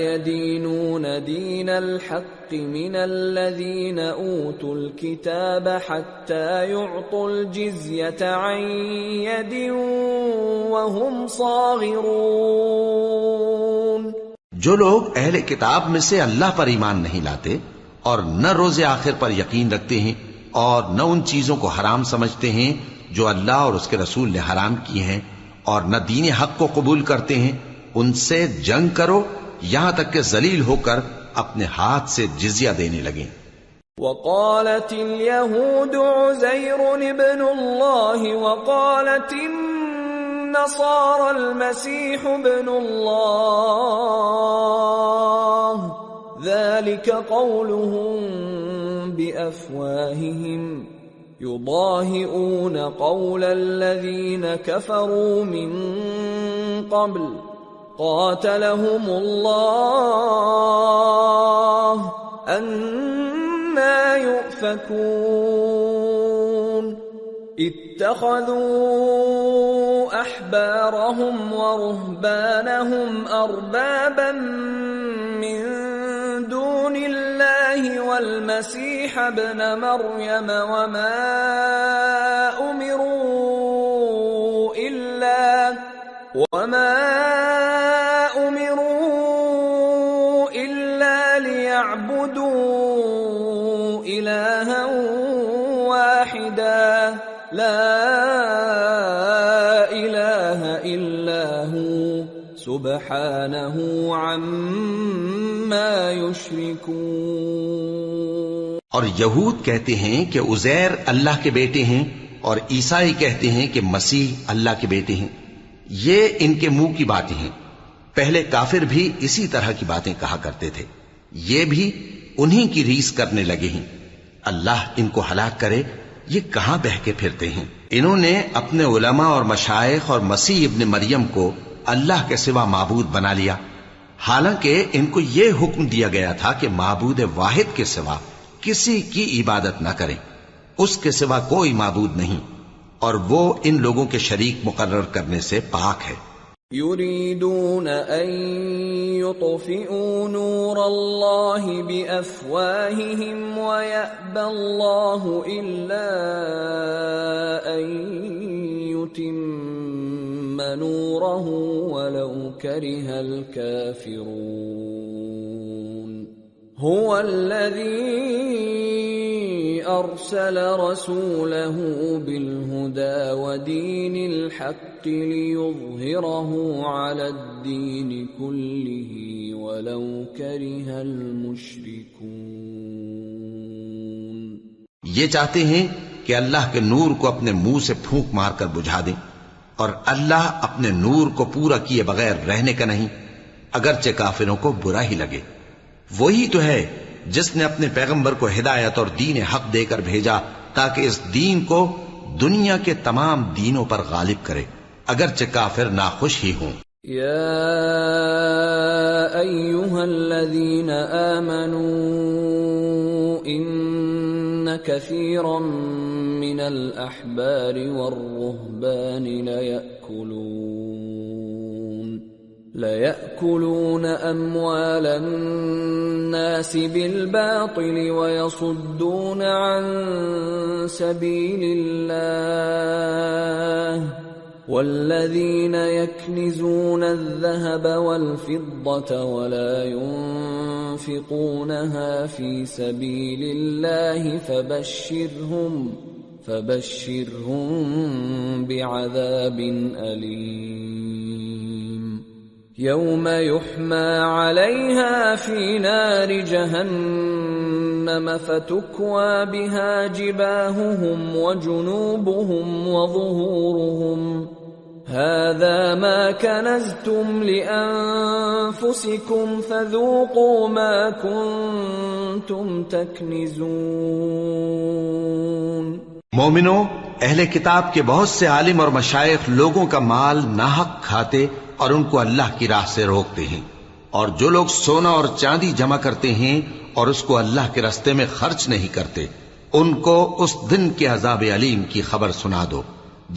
يدينون دين الحق من الذين أوتوا الكتاب حتى يعطوا الجزية عن يد وهم صاغرون۔ جو لوگ اہل کتاب میں سے اللہ پر ایمان نہیں لاتے اور نہ روز آخر پر یقین رکھتے ہیں اور نہ ان چیزوں کو حرام سمجھتے ہیں جو اللہ اور اس کے رسول نے حرام کی ہیں اور نہ دین حق کو قبول کرتے ہیں، ان سے جنگ کرو یہاں تک کہ ذلیل ہو کر اپنے ہاتھ سے جزیہ دینے لگیں۔ وقالت اليهود عزير ابن الله وقالت النصارى المسيح ابن الله ذلك قولهم بأفواههم يضاهئون قول الذين كفروا من قبل قاتلهم الله أَنَّى يُؤْفَكُونَ اتَّخَذُوا أَحْبَارَهُمْ وَرُهْبَانَهُمْ أَرْبَابًا مِّن دُونِ اللَّهِ وَالْمَسِيحَ ابْنَ مَرْيَمَ وَمَا أُمِرُوا إِلَّا لِيَعْبُدُوا إِلَٰهًا وَاحِدًا لَا إِلَٰهَ إِلَّا هُوَ سُبْحَانَهُ عَمَّا يُشْرِكُونَ۔ اور یہود کہتے ہیں کہ عزیر اللہ کے بیٹے ہیں، اور عیسائی کہتے ہیں کہ مسیح اللہ کے بیٹے ہیں۔ یہ ان کے منہ کی باتیں ہیں۔ پہلے کافر بھی اسی طرح کی باتیں کہا کرتے تھے، یہ بھی انہی کی ریس کرنے لگے ہیں۔ اللہ ان کو ہلاک کرے، یہ کہاں بہہ کے پھرتے ہیں۔ انہوں نے اپنے علماء اور مشائخ اور مسیح ابن مریم کو اللہ کے سوا معبود بنا لیا، حالانکہ ان کو یہ حکم دیا گیا تھا کہ معبود واحد کے سوا کسی کی عبادت نہ کریں، اس کے سوا کوئی معبود نہیں، اور وہ ان لوگوں کے شریک مقرر کرنے سے پاک ہے۔ يريدون أن يطفئوا نور الله بأفواههم ويأبى الله إلا أن يتم نوره ولو كره الكافرون هو الذي أرسل رسوله بالهدى ودين الحق ليظهره على الدين كله ولو كره المشركون۔ یہ چاہتے ہیں کہ اللہ کے نور کو اپنے منہ سے پھونک مار کر بجھا دیں، اور اللہ اپنے نور کو پورا کیے بغیر رہنے کا نہیں، اگرچہ کافروں کو برا ہی لگے۔ وہی تو ہے جس نے اپنے پیغمبر کو ہدایت اور دین حق دے کر بھیجا تاکہ اس دین کو دنیا کے تمام دینوں پر غالب کرے، اگرچہ کافر ناخوش ہی ہوں۔ یا ایھا الذین آمنوا ان کثیرا من الاحبار والرہبان لَيَأْكُلُونَ أَمْوَالَ النَّاسِ بِالْبَاطِلِ وَيَصُدُّونَ عَن سَبِيلِ اللَّهِ وَالَّذِينَ يَكْنِزُونَ الذَّهَبَ وَالْفِضَّةَ وَلَا يُنفِقُونَهَا فِي سَبِيلِ اللَّهِ فَبَشِّرْهُم بِعَذَابٍ أَلِيمٍ يوم يحمى عليها في نار جهنم فتكوى بها جباههم وجنوبهم وظهورهم هذا ما كنزتم لأنفسكم فذوقوا ما كنتم تكنزون۔ مومنو، اہل کتاب کے بہت سے عالم اور مشائخ لوگوں کا مال ناحق کھاتے اور ان کو اللہ کی راہ سے روکتے ہیں، اور جو لوگ سونا اور چاندی جمع کرتے ہیں اور اس کو اللہ کے راستے میں خرچ نہیں کرتے، ان کو اس دن کے عذاب علیم کی خبر سنا دو،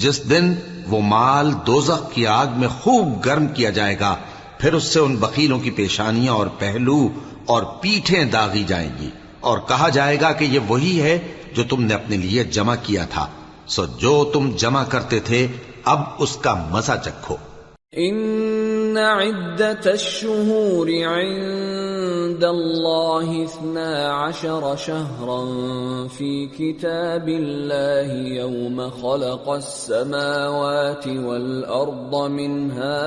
جس دن وہ مال دوزخ کی آگ میں خوب گرم کیا جائے گا، پھر اس سے ان بخیلوں کی پیشانیاں اور پہلو اور پیٹھیں داغی جائیں گی، اور کہا جائے گا کہ یہ وہی ہے جو تم نے اپنے لیے جمع کیا تھا، سو جو تم جمع کرتے تھے اب اس کا مزہ چکھو۔ ان عدت الشہور عند الله 12 شهرا في كتاب الله يوم خلق السماوات والأرض منها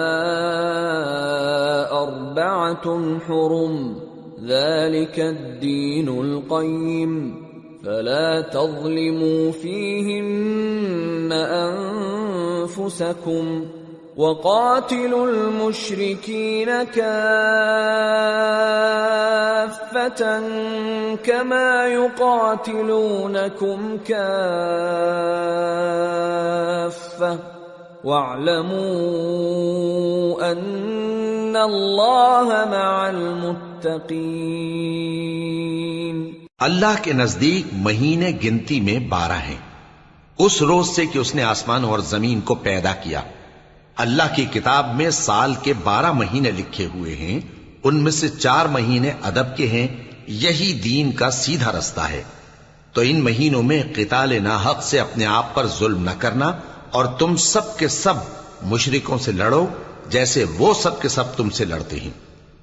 4 حرم ذلك الدين القيم فلا تظلموا فيهن أنفسكم وقاتلوا المشركين كافة كما يقاتلونكم كافة واعلموا أن الله مع المتقين۔ اللہ کے نزدیک مہینے گنتی میں 12 ہیں، اس روز سے کہ اس نے آسمان اور زمین کو پیدا کیا۔ اللہ کی کتاب میں سال کے 12 مہینے لکھے ہوئے ہیں، ان میں سے 4 مہینے ادب کے ہیں، یہی دین کا سیدھا رستہ ہے۔ تو ان مہینوں میں قتال ناحق سے اپنے آپ پر ظلم نہ کرنا، اور تم سب کے سب مشرکوں سے لڑو جیسے وہ سب کے سب تم سے لڑتے ہیں،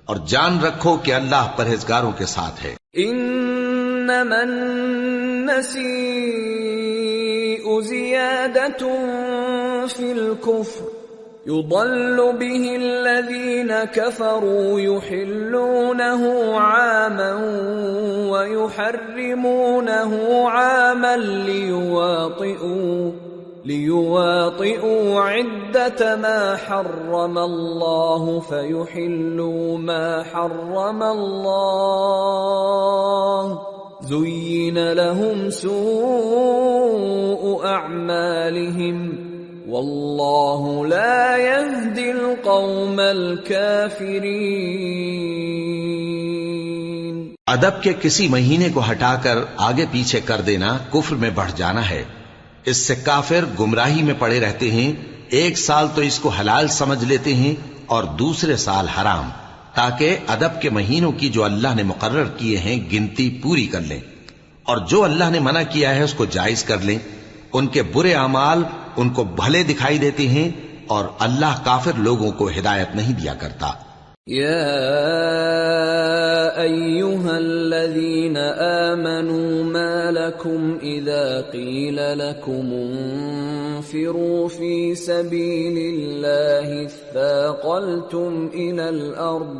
اور جان رکھو کہ اللہ پرہیزگاروں کے ساتھ ہے۔ انما النسیء زیادۃ فی الکفر يضل به الذين كفروا يحلونه عاما ويحرمونه عاما ليواطئوا عدة ما حرم الله فيحلوا ما حرم الله زين لهم سوء أعمالهم واللہ لا يهدی القوم الکافرین۔ ادب کے کسی مہینے کو ہٹا کر آگے پیچھے کر دینا کفر میں بڑھ جانا ہے، اس سے کافر گمراہی میں پڑے رہتے ہیں۔ ایک سال تو اس کو حلال سمجھ لیتے ہیں اور دوسرے سال حرام، تاکہ ادب کے مہینوں کی جو اللہ نے مقرر کیے ہیں گنتی پوری کر لیں، اور جو اللہ نے منع کیا ہے اس کو جائز کر لیں۔ ان کے برے اعمال ان کو بھلے دکھائی دیتے ہیں، اور اللہ کافر لوگوں کو ہدایت نہیں دیا کرتا۔ یا ایھا الذین آمنوا ما لکم اذا قیل لکم انفروا فی سبیل اللہ اثاقلتم الی الارض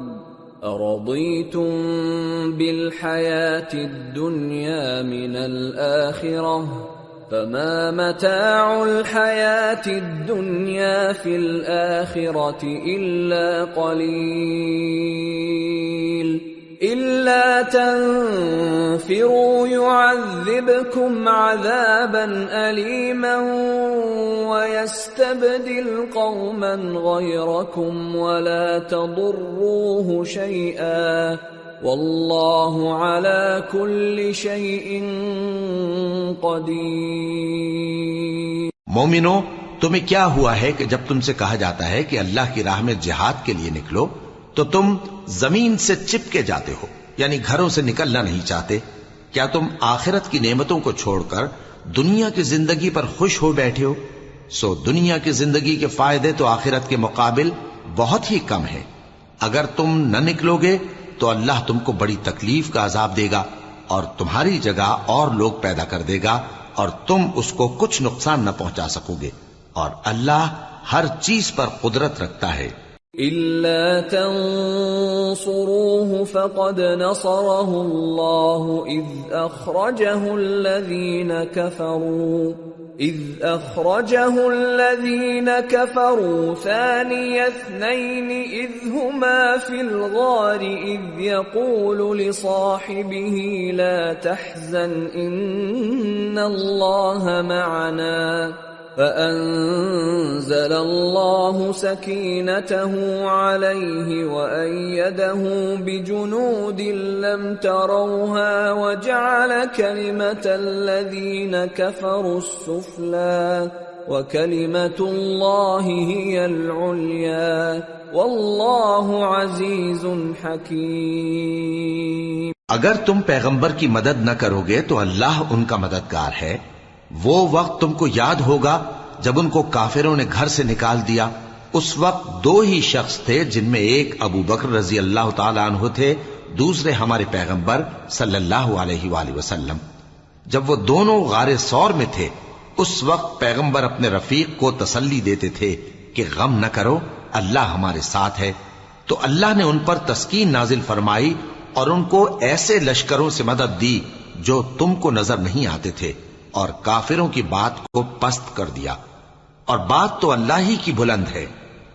ارضیتم بالحیاة الدنیا من الآخرہ فما متاع الحياة الدنيا في الآخرة إلا قليل إلا تنفروا يعذبكم عذابا أليما ويستبدل قوما غيركم ولا تضروه شيئا واللہ علی کل شیء قدیر۔ مومنو، تمہیں کیا ہوا ہے کہ جب تم سے کہا جاتا ہے کہ اللہ کی راہ میں جہاد کے لیے نکلو تو تم زمین سے چپکے جاتے ہو، یعنی گھروں سے نکلنا نہیں چاہتے؟ کیا تم آخرت کی نعمتوں کو چھوڑ کر دنیا کی زندگی پر خوش ہو بیٹھے ہو؟ سو دنیا کی زندگی کے فائدے تو آخرت کے مقابل بہت ہی کم ہیں۔ اگر تم نہ نکلو گے تو اللہ تم کو بڑی تکلیف کا عذاب دے گا، اور تمہاری جگہ اور لوگ پیدا کر دے گا، اور تم اس کو کچھ نقصان نہ پہنچا سکو گے، اور اللہ ہر چیز پر قدرت رکھتا ہے۔ إِلَّا تَنصُرُوهُ فَقَدْ نَصَرَهُ اللَّهُ إِذْ أَخْرَجَهُ الَّذِينَ كَفَرُوا ثَانِيَ اثْنَيْنِ إِذْ هُمَا فِي الْغَارِ إِذْ يَقُولُ لِصَاحِبِهِ لَا تَحْزَنْ إِنَّ اللَّهَ مَعَنَا فَأَنزَلَ اللَّهُ سَكِينَتَهُ عَلَيْهِ وَأَيَّدَهُ بِجُنُودٍ لَّمْ تَرَوْهَا وَجَعَلَ كَلِمَةَ الَّذِينَ كَفَرُوا السُّفْلَى وَكَلِمَةُ اللَّهِ هِيَ الْعُلْيَا وَاللَّهُ عَزِيزٌ حَكِيمٌ۔ اگر تم پیغمبر کی مدد نہ کرو گے تو اللہ ان کا مددگار ہے۔ وہ وقت تم کو یاد ہوگا جب ان کو کافروں نے گھر سے نکال دیا۔ اس وقت 2 ہی شخص تھے، جن میں ایک ابو بکر رضی اللہ تعالی عنہ تھے دوسرے ہمارے پیغمبر صلی اللہ علیہ وآلہ وسلم۔ جب وہ دونوں غار ثور میں تھے اس وقت پیغمبر اپنے رفیق کو تسلی دیتے تھے کہ غم نہ کرو، اللہ ہمارے ساتھ ہے۔ تو اللہ نے ان پر تسکین نازل فرمائی اور ان کو ایسے لشکروں سے مدد دی جو تم کو نظر نہیں آتے تھے، اور کافروں کی بات کو پست کر دیا۔ اور بات تو اللہ ہی کی بلند ہے،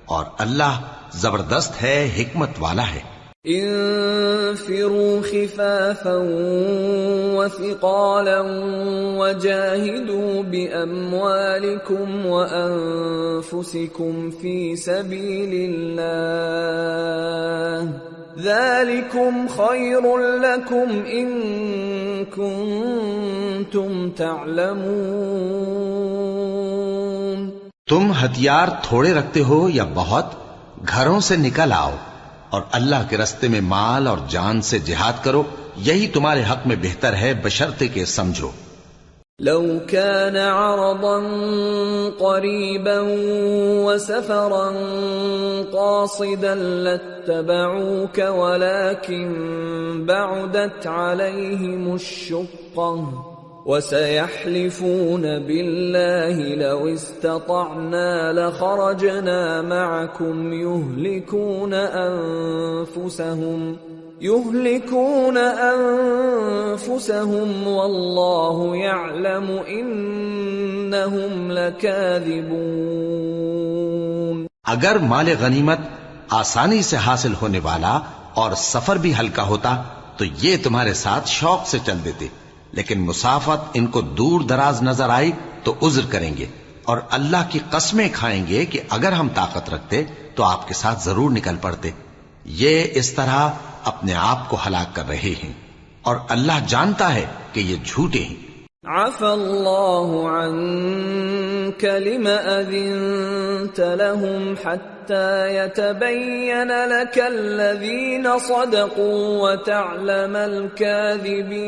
اور اللہ زبردست ہے، حکمت والا ہے۔ انفروا خفافا وثقالا وجاهدوا بأموالكم وأنفسكم في سبيل الله ذلكم خير لكم إن كنتم تعلمون۔ تم ہتھیار تھوڑے رکھتے ہو یا بہت، گھروں سے نکل آؤ اور اللہ کے رستے میں مال اور جان سے جہاد کرو، یہی تمہارے حق میں بہتر ہے بشرطے کہ سمجھو۔ لو كان عرضا قريبا وسفرا قاصدا لاتبعوك ولكن بعدت عليهم الشقة وسيحلفون بالله لو استطعنا لخرجنا معكم يهلكون أنفسهم والله يعلم إنهم لكاذبون۔ اگر مال غنیمت آسانی سے حاصل ہونے والا اور سفر بھی ہلکا ہوتا تو یہ تمہارے ساتھ شوق سے چل دیتے، لیکن مسافت ان کو دور دراز نظر آئی تو عذر کریں گے، اور اللہ کی قسمیں کھائیں گے کہ اگر ہم طاقت رکھتے تو آپ کے ساتھ ضرور نکل پڑتے۔ یہ اس طرح اپنے آپ کو ہلاک کر رہے ہیں، اور اللہ جانتا ہے کہ یہ جھوٹے ہیں۔ عفا اللہ عنك لم أذنت لهم حتى يتبين لك الذين صدقوا وتعلم الكاذبين۔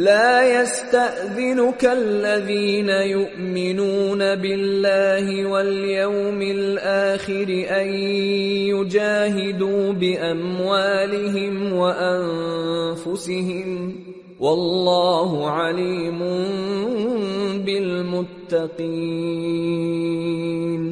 لا يستأذنك الذين يؤمنون بالله واليوم الآخر أن يجاهدوا بأموالهم وأنفسهم والله عليم بالمتقين۔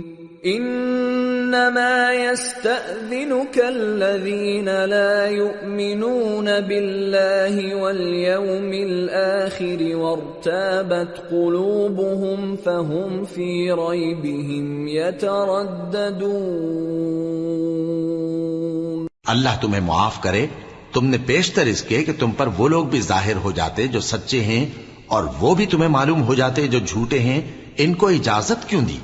انما يستأذنك الذين لا يؤمنون بالله واليوم الآخر وارتابت قلوبهم فهم في ريبهم يترددون۔ اللہ تمہیں معاف کرے، تم نے پیشتر اس کے کہ تم پر وہ لوگ بھی ظاہر ہو جاتے جو سچے ہیں، اور وہ بھی تمہیں معلوم ہو جاتے جو جھوٹے ہیں۔ ان کو اجازت کیوں دی؟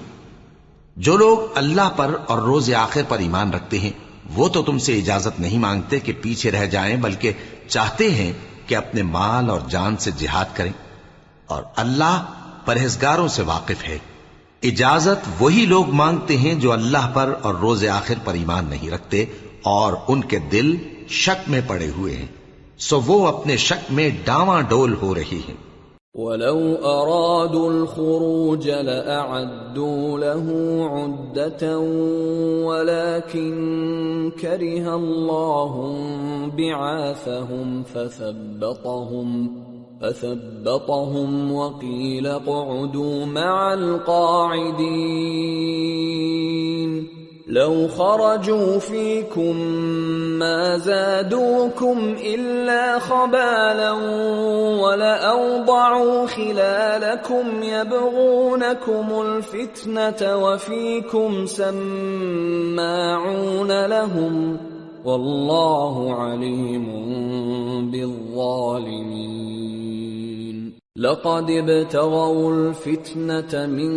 جو لوگ اللہ پر اور روز آخر پر ایمان رکھتے ہیں وہ تو تم سے اجازت نہیں مانگتے کہ پیچھے رہ جائیں، بلکہ چاہتے ہیں کہ اپنے مال اور جان سے جہاد کریں، اور اللہ پرہیزگاروں سے واقف ہے۔ اجازت وہی لوگ مانگتے ہیں جو اللہ پر اور روز آخر پر ایمان نہیں رکھتے اور ان کے دل شک میں پڑے ہوئے ہیں، سو وہ اپنے شک میں ڈاواں ڈول ہو رہی ہیں۔ وَلَوْ أَرَادُوا الْخُرُوجَ لَأَعَدُّوا لَهُ عُدَّةً وَلَكِنْ كَرِهَ اللَّهُ بِعَاثَهُمْ فَثَبَّطَهُمْ وَقِيلَ اقْعُدُوا مَعَ الْقَاعِدِينَ۔ لو خرجوا فيكم ما زادوكم إلا خبالا ولأوضعوا خلالكم يبغونكم الفتنة وفيكم سماعون لهم والله عليم بالظالمين۔ لقد ابتغوا الفتنة من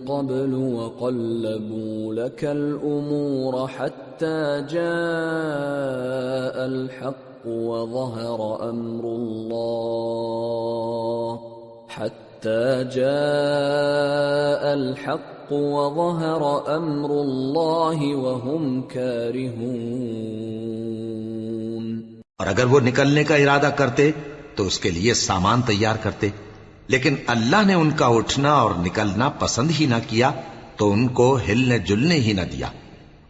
قبل وقلبوا لك الأمور حتى جاء الحق وظهر أمر الله وهم كارهون۔ اور اگر وہ نکلنے کا ارادہ کرتے تو اس کے لیے سامان تیار کرتے، لیکن اللہ نے ان کا اٹھنا اور نکلنا پسند ہی نہ کیا تو ان کو ہلنے جلنے ہی نہ دیا،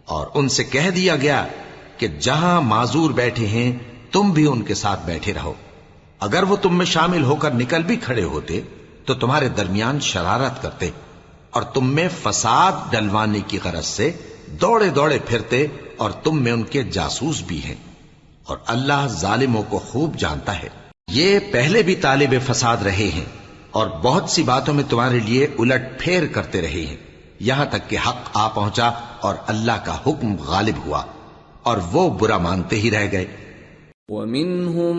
اور ان سے کہہ دیا گیا کہ جہاں معذور بیٹھے ہیں تم بھی ان کے ساتھ بیٹھے رہو. اگر وہ تم میں شامل ہو کر نکل بھی کھڑے ہوتے تو تمہارے درمیان شرارت کرتے اور تم میں فساد ڈلوانے کی غرض سے دوڑے دوڑے پھرتے اور تم میں ان کے جاسوس بھی ہیں، اور اللہ ظالموں کو خوب جانتا ہے. یہ پہلے بھی طالب فساد رہے ہیں اور بہت سی باتوں میں تمہارے لیے الٹ پھیر کرتے رہے ہیں، یہاں تک کہ حق آ پہنچا اور اللہ کا حکم غالب ہوا اور وہ برا مانتے ہی رہ گئے. وَمِنْهُمْ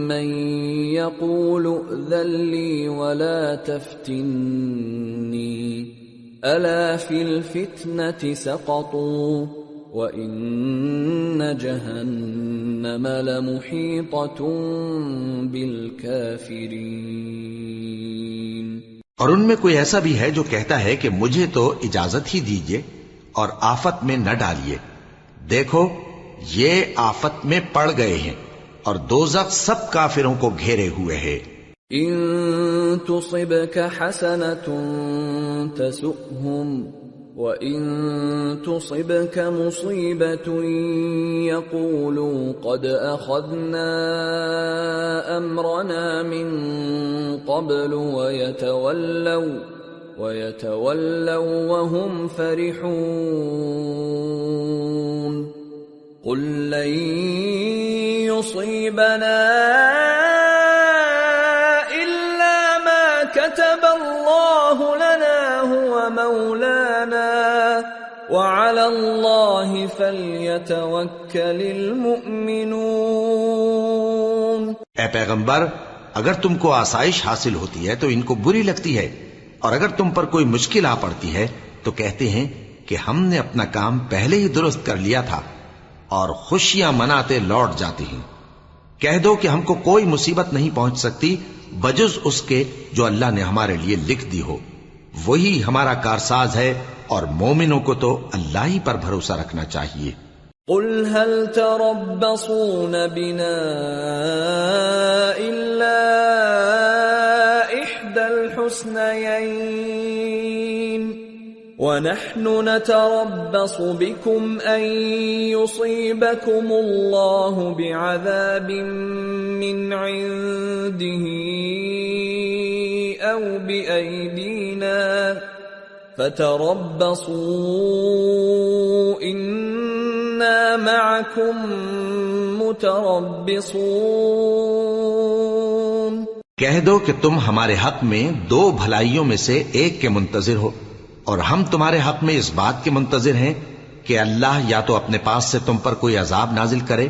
مَنْ يَقُولُ ائْذَنْ لِي وَلَا تَفْتِنِّي أَلَا فِي الْفِتْنَةِ سَقَطُوا وَإِنَّ جَهَنَّمَ لَمُحِيطَةٌ بِالْكَافِرِينَ. اور ان میں کوئی ایسا بھی ہے جو کہتا ہے کہ مجھے تو اجازت ہی دیجئے اور آفت میں نہ ڈالیے. دیکھو یہ آفت میں پڑ گئے ہیں اور دوزخ سب کافروں کو گھیرے ہوئے ہے. إِن تُصِبْكَ حَسَنَةٌ تَسُؤْهُمْ وَإِن تُصِبْكَ مُصِيبَةٌ يَقُولُوا قَدْ أَخَذْنَا أَمْرَنَا مِن قَبْلُ وَيَتَوَلَّوْا وَهُمْ فَرِحُونَ. قُل لَّن يُصِيبَنَا إِلَّا مَا كَتَبَ اللَّهُ لَنَا هُوَ مَوْلَانَا وَعَلَى اللَّهِ فَلْيَتَوَكَّلِ الْمُؤْمِنُونَ. اے پیغمبر، اگر تم کو آسائش حاصل ہوتی ہے تو ان کو بری لگتی ہے، اور اگر تم پر کوئی مشکل آ پڑتی ہے تو کہتے ہیں کہ ہم نے اپنا کام پہلے ہی درست کر لیا تھا، اور خوشیاں مناتے لوٹ جاتے ہیں. کہہ دو کہ ہم کو کوئی مصیبت نہیں پہنچ سکتی بجز اس کے جو اللہ نے ہمارے لیے لکھ دی ہو. وہی ہمارا کارساز ہے، اور مومنوں کو تو اللہ ہی پر بھروسہ رکھنا چاہیے. قل هل تربصون بنا إلا إحدى الحسنيين ونحن نتربص بكم أن يصيبكم الله بعذاب من عنده أو بأيدينا فتربصوا إنا معكم متربصون. کہہ دو کہ تم ہمارے حق میں دو بھلائیوں میں سے ایک کے منتظر ہو، اور ہم تمہارے حق میں اس بات کے منتظر ہیں کہ اللہ یا تو اپنے پاس سے تم پر کوئی عذاب نازل کرے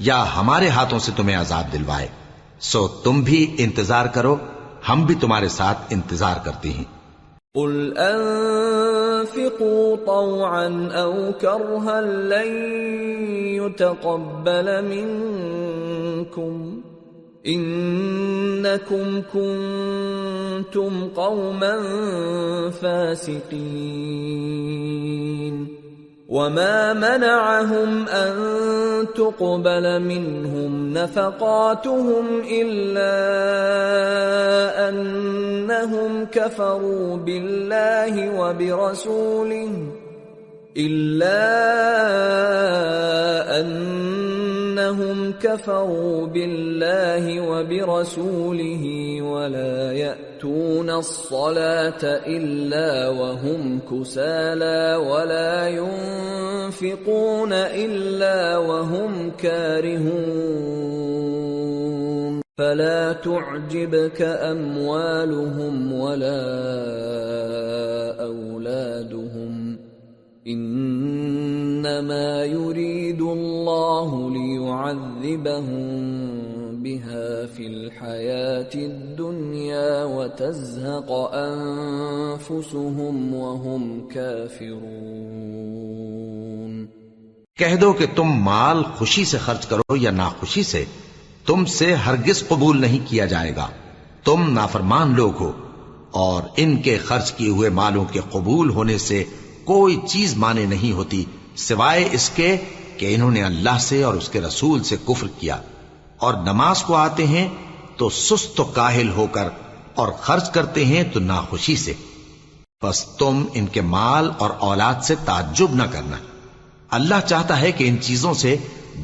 یا ہمارے ہاتھوں سے تمہیں عذاب دلوائے. سو تم بھی انتظار کرو، ہم بھی تمہارے ساتھ انتظار کرتے ہیں. قل انفقوا طوعا او کرها لن يتقبل منكم انکم کنتم قوما فاسقین. وما منعهم ان تقبل منهم نفقاتهم الا انهم كفروا بالله وبرسوله ولا يأتون الصلاة إلا وهم كسالى ولا ينفقون إلا وهم كارهون. فلا تعجبك أموالهم ولا أولادهم انما يريد الله ليعذبهم بها في الحياة الدنيا وتزهق انفسهم وهم كافرون. کہہ دو کہ تم مال خوشی سے خرچ کرو یا ناخوشی سے، تم سے ہرگز قبول نہیں کیا جائے گا. تم نافرمان لوگ ہو، اور ان کے خرچ کیے ہوئے مالوں کے قبول ہونے سے کوئی چیز مانے نہیں ہوتی سوائے اس کے کہ انہوں نے اللہ سے اور اس کے رسول سے کفر کیا، اور نماز کو آتے ہیں تو سست و کاہل ہو کر، اور خرچ کرتے ہیں تو ناخوشی سے. بس تم ان کے مال اور اولاد سے تعجب نہ کرنا، اللہ چاہتا ہے کہ ان چیزوں سے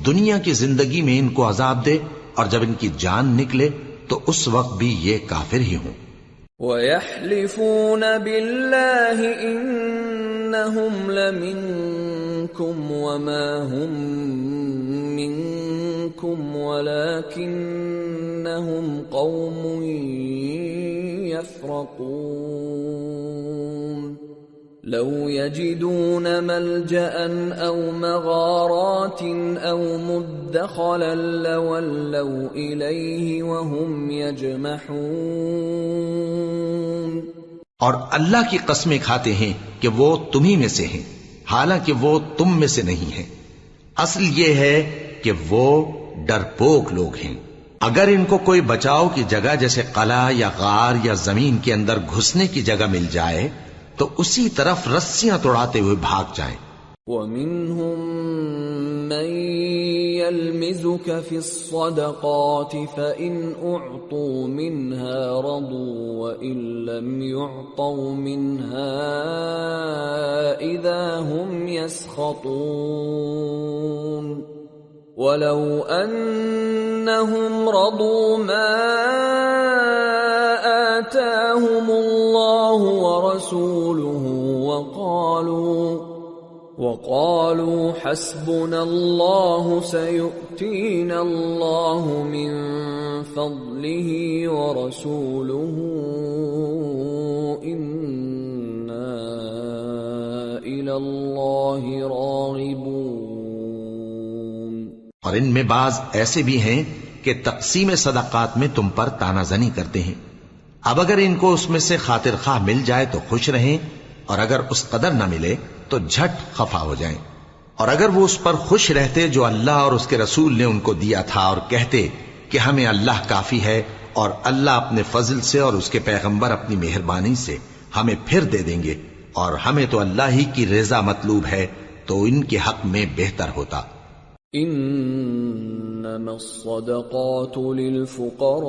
دنیا کی زندگی میں ان کو عذاب دے، اور جب ان کی جان نکلے تو اس وقت بھی یہ کافر ہی ہوں۔ وَيَحْلِفُونَ بِاللَّهِ إِنَّهُمْ لَمِنكُمْ وَمَا هُمْ مِنكُمْ وَلَكِنَّهُمْ قَوْمٌ يَفْرَقُونَ لَوْ يَجِدُونَ مَلْجَأً أَوْ مَغَارَاتٍ أَوْ مُدَّخَلًا لَوَلَّوْا إِلَيْهِ وَهُمْ يَجْمَحُونَ۔ اور اللہ کی قسمیں کھاتے ہیں کہ وہ تمہیں میں سے ہیں، حالانکہ وہ تم میں سے نہیں ہیں۔ اصل یہ ہے کہ وہ ڈرپوک لوگ ہیں۔ اگر ان کو کوئی بچاؤ کی جگہ جیسے قلعہ یا غار یا زمین کے اندر گھسنے کی جگہ مل جائے تو اسی طرف رسیاں توڑاتے ہوئے بھاگ جائیں۔ وَمِنْهُمْ مَنْ يَلْمِزُكَ فِي الصَّدَقَاتِ فَإِنْ أُعْطُوا مِنْهَا رَضُوا وَإِنْ لَمْ يُعْطَوْا مِنْهَا إِذَا هُمْ يَسْخَطُونَ وَلَوْ أَنَّهُمْ رَضُوا مَا آتَاهُمُ اللَّهُ وَرَسُولُهُ وَقَالُوا حَسْبُنَا اللَّهُ سَيُؤْتِينَا اللَّهُ مِنْ فَضْلِهِ وَرَسُولُهُ إِنَّا إِلَى اللَّهِ رَاغِبُونَ۔ اور ان میں بعض ایسے بھی ہیں کہ تقسیم صدقات میں تم پر تانا زنی کرتے ہیں۔ اب اگر ان کو اس میں سے خاطر خواہ مل جائے تو خوش رہیں، اور اگر اس قدر نہ ملے تو جھٹ خفا ہو جائیں۔ اور اگر وہ اس پر خوش رہتے جو اللہ اور اس کے رسول نے ان کو دیا تھا، اور کہتے کہ ہمیں اللہ کافی ہے، اور اللہ اپنے فضل سے اور اس کے پیغمبر اپنی مہربانی سے ہمیں پھر دے دیں گے، اور ہمیں تو اللہ ہی کی رضا مطلوب ہے، تو ان کے حق میں بہتر ہوتا۔ انما الصدقات للفقراء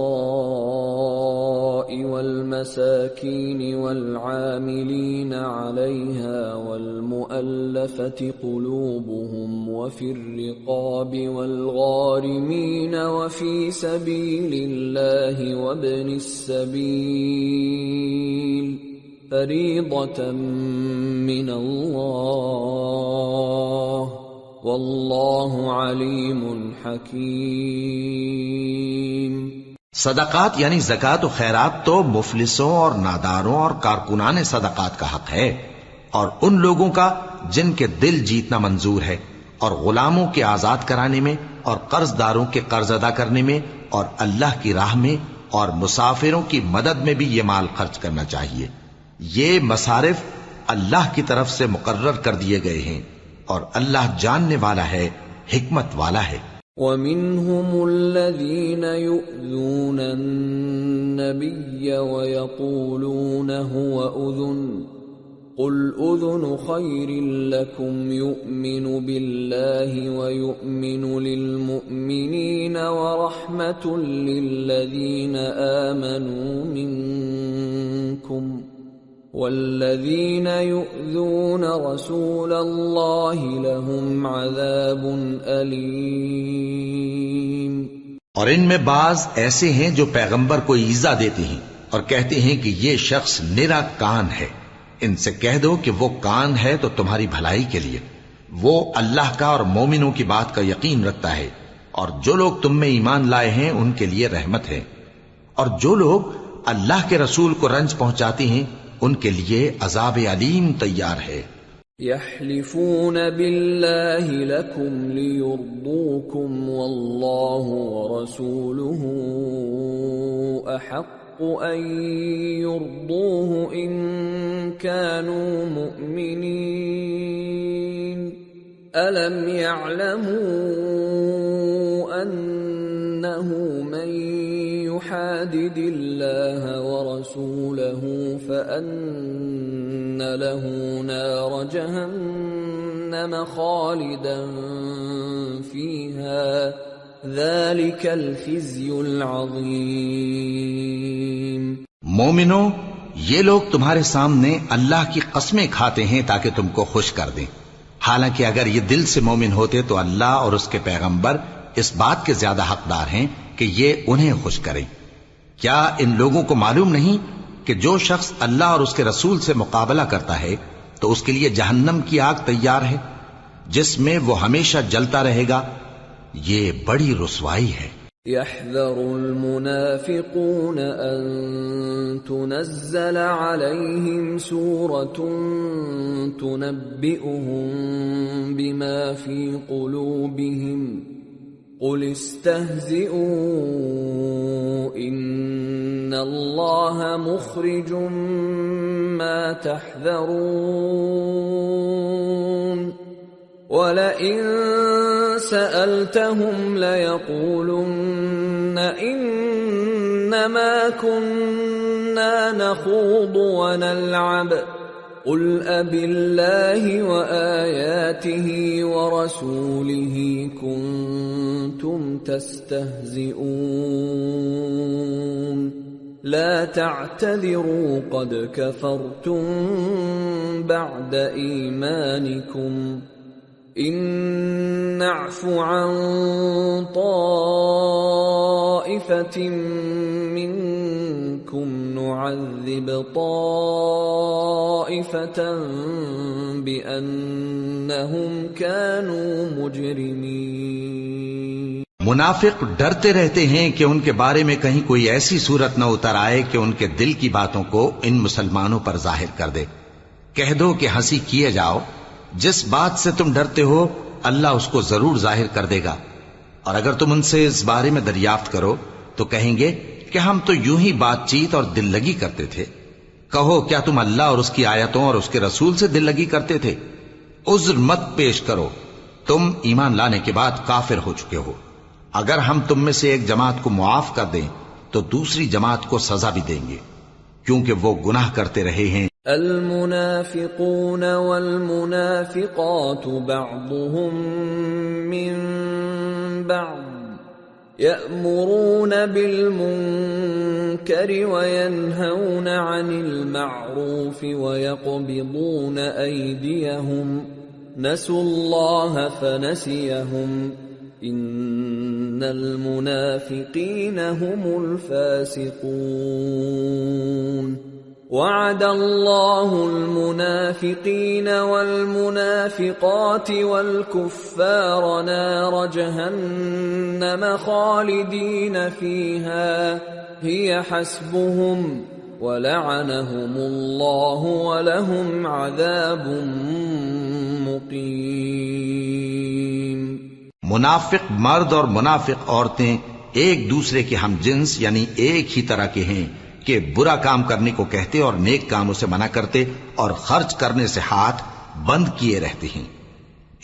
والمساكين والعاملين عليها والمؤلفة قلوبهم وفي الرقاب والغارمين وفي سبيل الله وابن السبيل فريضة من الله واللہ علیم حکیم۔ صدقات یعنی زکوٰۃ و خیرات تو مفلسوں اور ناداروں اور کارکنان صدقات کا حق ہے، اور ان لوگوں کا جن کے دل جیتنا منظور ہے، اور غلاموں کے آزاد کرانے میں، اور قرض داروں کے قرض ادا کرنے میں، اور اللہ کی راہ میں، اور مسافروں کی مدد میں بھی یہ مال خرچ کرنا چاہیے۔ یہ مصارف اللہ کی طرف سے مقرر کر دیے گئے ہیں، اور اللہ جاننے والا ہے، حکمت والا ہے۔ وَمِنْهُمُ الَّذِينَ يُؤْذُونَ النَّبِيَّ وَيَقُولُونَ هُوَ أُذُنٌ قُلْ أُذُنُ خَيْرٍ لَكُمْ يُؤْمِنُ بِاللَّهِ وَيُؤْمِنُ لِلْمُؤْمِنِينَ وَرَحْمَةٌ لِلَّذِينَ آمَنُوا مِنْكُمْ والذین یؤذون رسول اللہ لهم عذاب علیم۔ اور ان میں بعض ایسے ہیں جو پیغمبر کو ایذا دیتے ہیں اور کہتے ہیں کہ یہ شخص نرا کان ہے۔ ان سے کہہ دو کہ وہ کان ہے تو تمہاری بھلائی کے لیے، وہ اللہ کا اور مومنوں کی بات کا یقین رکھتا ہے، اور جو لوگ تم میں ایمان لائے ہیں ان کے لیے رحمت ہے، اور جو لوگ اللہ کے رسول کو رنج پہنچاتے ہیں ان کے لیے عذاب علیم تیار ہے۔ یحلفون باللہ لکم لیرضوکم واللہ ورسولہ احق ان یرضوہ ان كانوا مؤمنین الم یعلموا انہ من يحادد الله ورسوله فأن له نار جهنم خالدا فيها ذلك الخزي العظيم۔ مومنو، یہ لوگ تمہارے سامنے اللہ کی قسمیں کھاتے ہیں تاکہ تم کو خوش کر دیں، حالانکہ اگر یہ دل سے مومن ہوتے تو اللہ اور اس کے پیغمبر اس بات کے زیادہ حقدار ہیں کہ یہ انہیں خوش کریں۔ کیا ان لوگوں کو معلوم نہیں کہ جو شخص اللہ اور اس کے رسول سے مقابلہ کرتا ہے تو اس کے لیے جہنم کی آگ تیار ہے جس میں وہ ہمیشہ جلتا رہے گا، یہ بڑی رسوائی ہے۔ يحذر المنافقون أن تنزل عليهم سورة تنبئهم بما في قلوبهم قل استهزئوا إن الله مخرج ما تحذرون وَلَئِن سَأَلْتَهُمْ لَيَقُولُنَّ إِنَّمَا كُنَّا نَخُوضُ وَنَلْعَبُ قُلْ أَبِاللَّهِ وَآيَاتِهِ وَرَسُولِهِ كُنتُمْ تَسْتَهْزِئُونَ لَا تَعْتَذِرُوا قَدْ كَفَرْتُمْ بَعْدَ إِيمَانِكُمْ إن نعف عن طائفة منكم نعذب طائفة بأنهم كانوا مجرمين۔ منافق ڈرتے رہتے ہیں کہ ان کے بارے میں کہیں کوئی ایسی صورت نہ اتر آئے کہ ان کے دل کی باتوں کو ان مسلمانوں پر ظاہر کر دے۔ کہہ دو کہ ہنسی کیے جاؤ، جس بات سے تم ڈرتے ہو اللہ اس کو ضرور ظاہر کر دے گا، اور اگر تم ان سے اس بارے میں دریافت کرو تو کہیں گے کہ ہم تو یوں ہی بات چیت اور دل لگی کرتے تھے۔ کہو کیا تم اللہ اور اس کی آیتوں اور اس کے رسول سے دل لگی کرتے تھے؟ عذر مت پیش کرو، تم ایمان لانے کے بعد کافر ہو چکے ہو۔ اگر ہم تم میں سے ایک جماعت کو معاف کر دیں تو دوسری جماعت کو سزا بھی دیں گے، کیونکہ وہ گناہ کرتے رہے ہیں۔ المنافقون والمنافقات بعضهم من بعض يأمرون بالمنكر وينهون عن المعروف ويقبضون أيديهم نسوا الله فنسيهم إن المنافقين هم الفاسقون وعد الله المنافقين والمنافقات والكفار نار جهنم خالدين فيها هي حسبهم ولعنهم الله ولهم عذاب مقيم۔ منافق مرد اور منافق عورتیں ایک دوسرے کے ہم جنس یعنی ایک ہی طرح کے ہیں کہ برا کام کرنے کو کہتے اور نیک کاموں سے منع کرتے اور خرچ کرنے سے ہاتھ بند کیے رہتے ہیں۔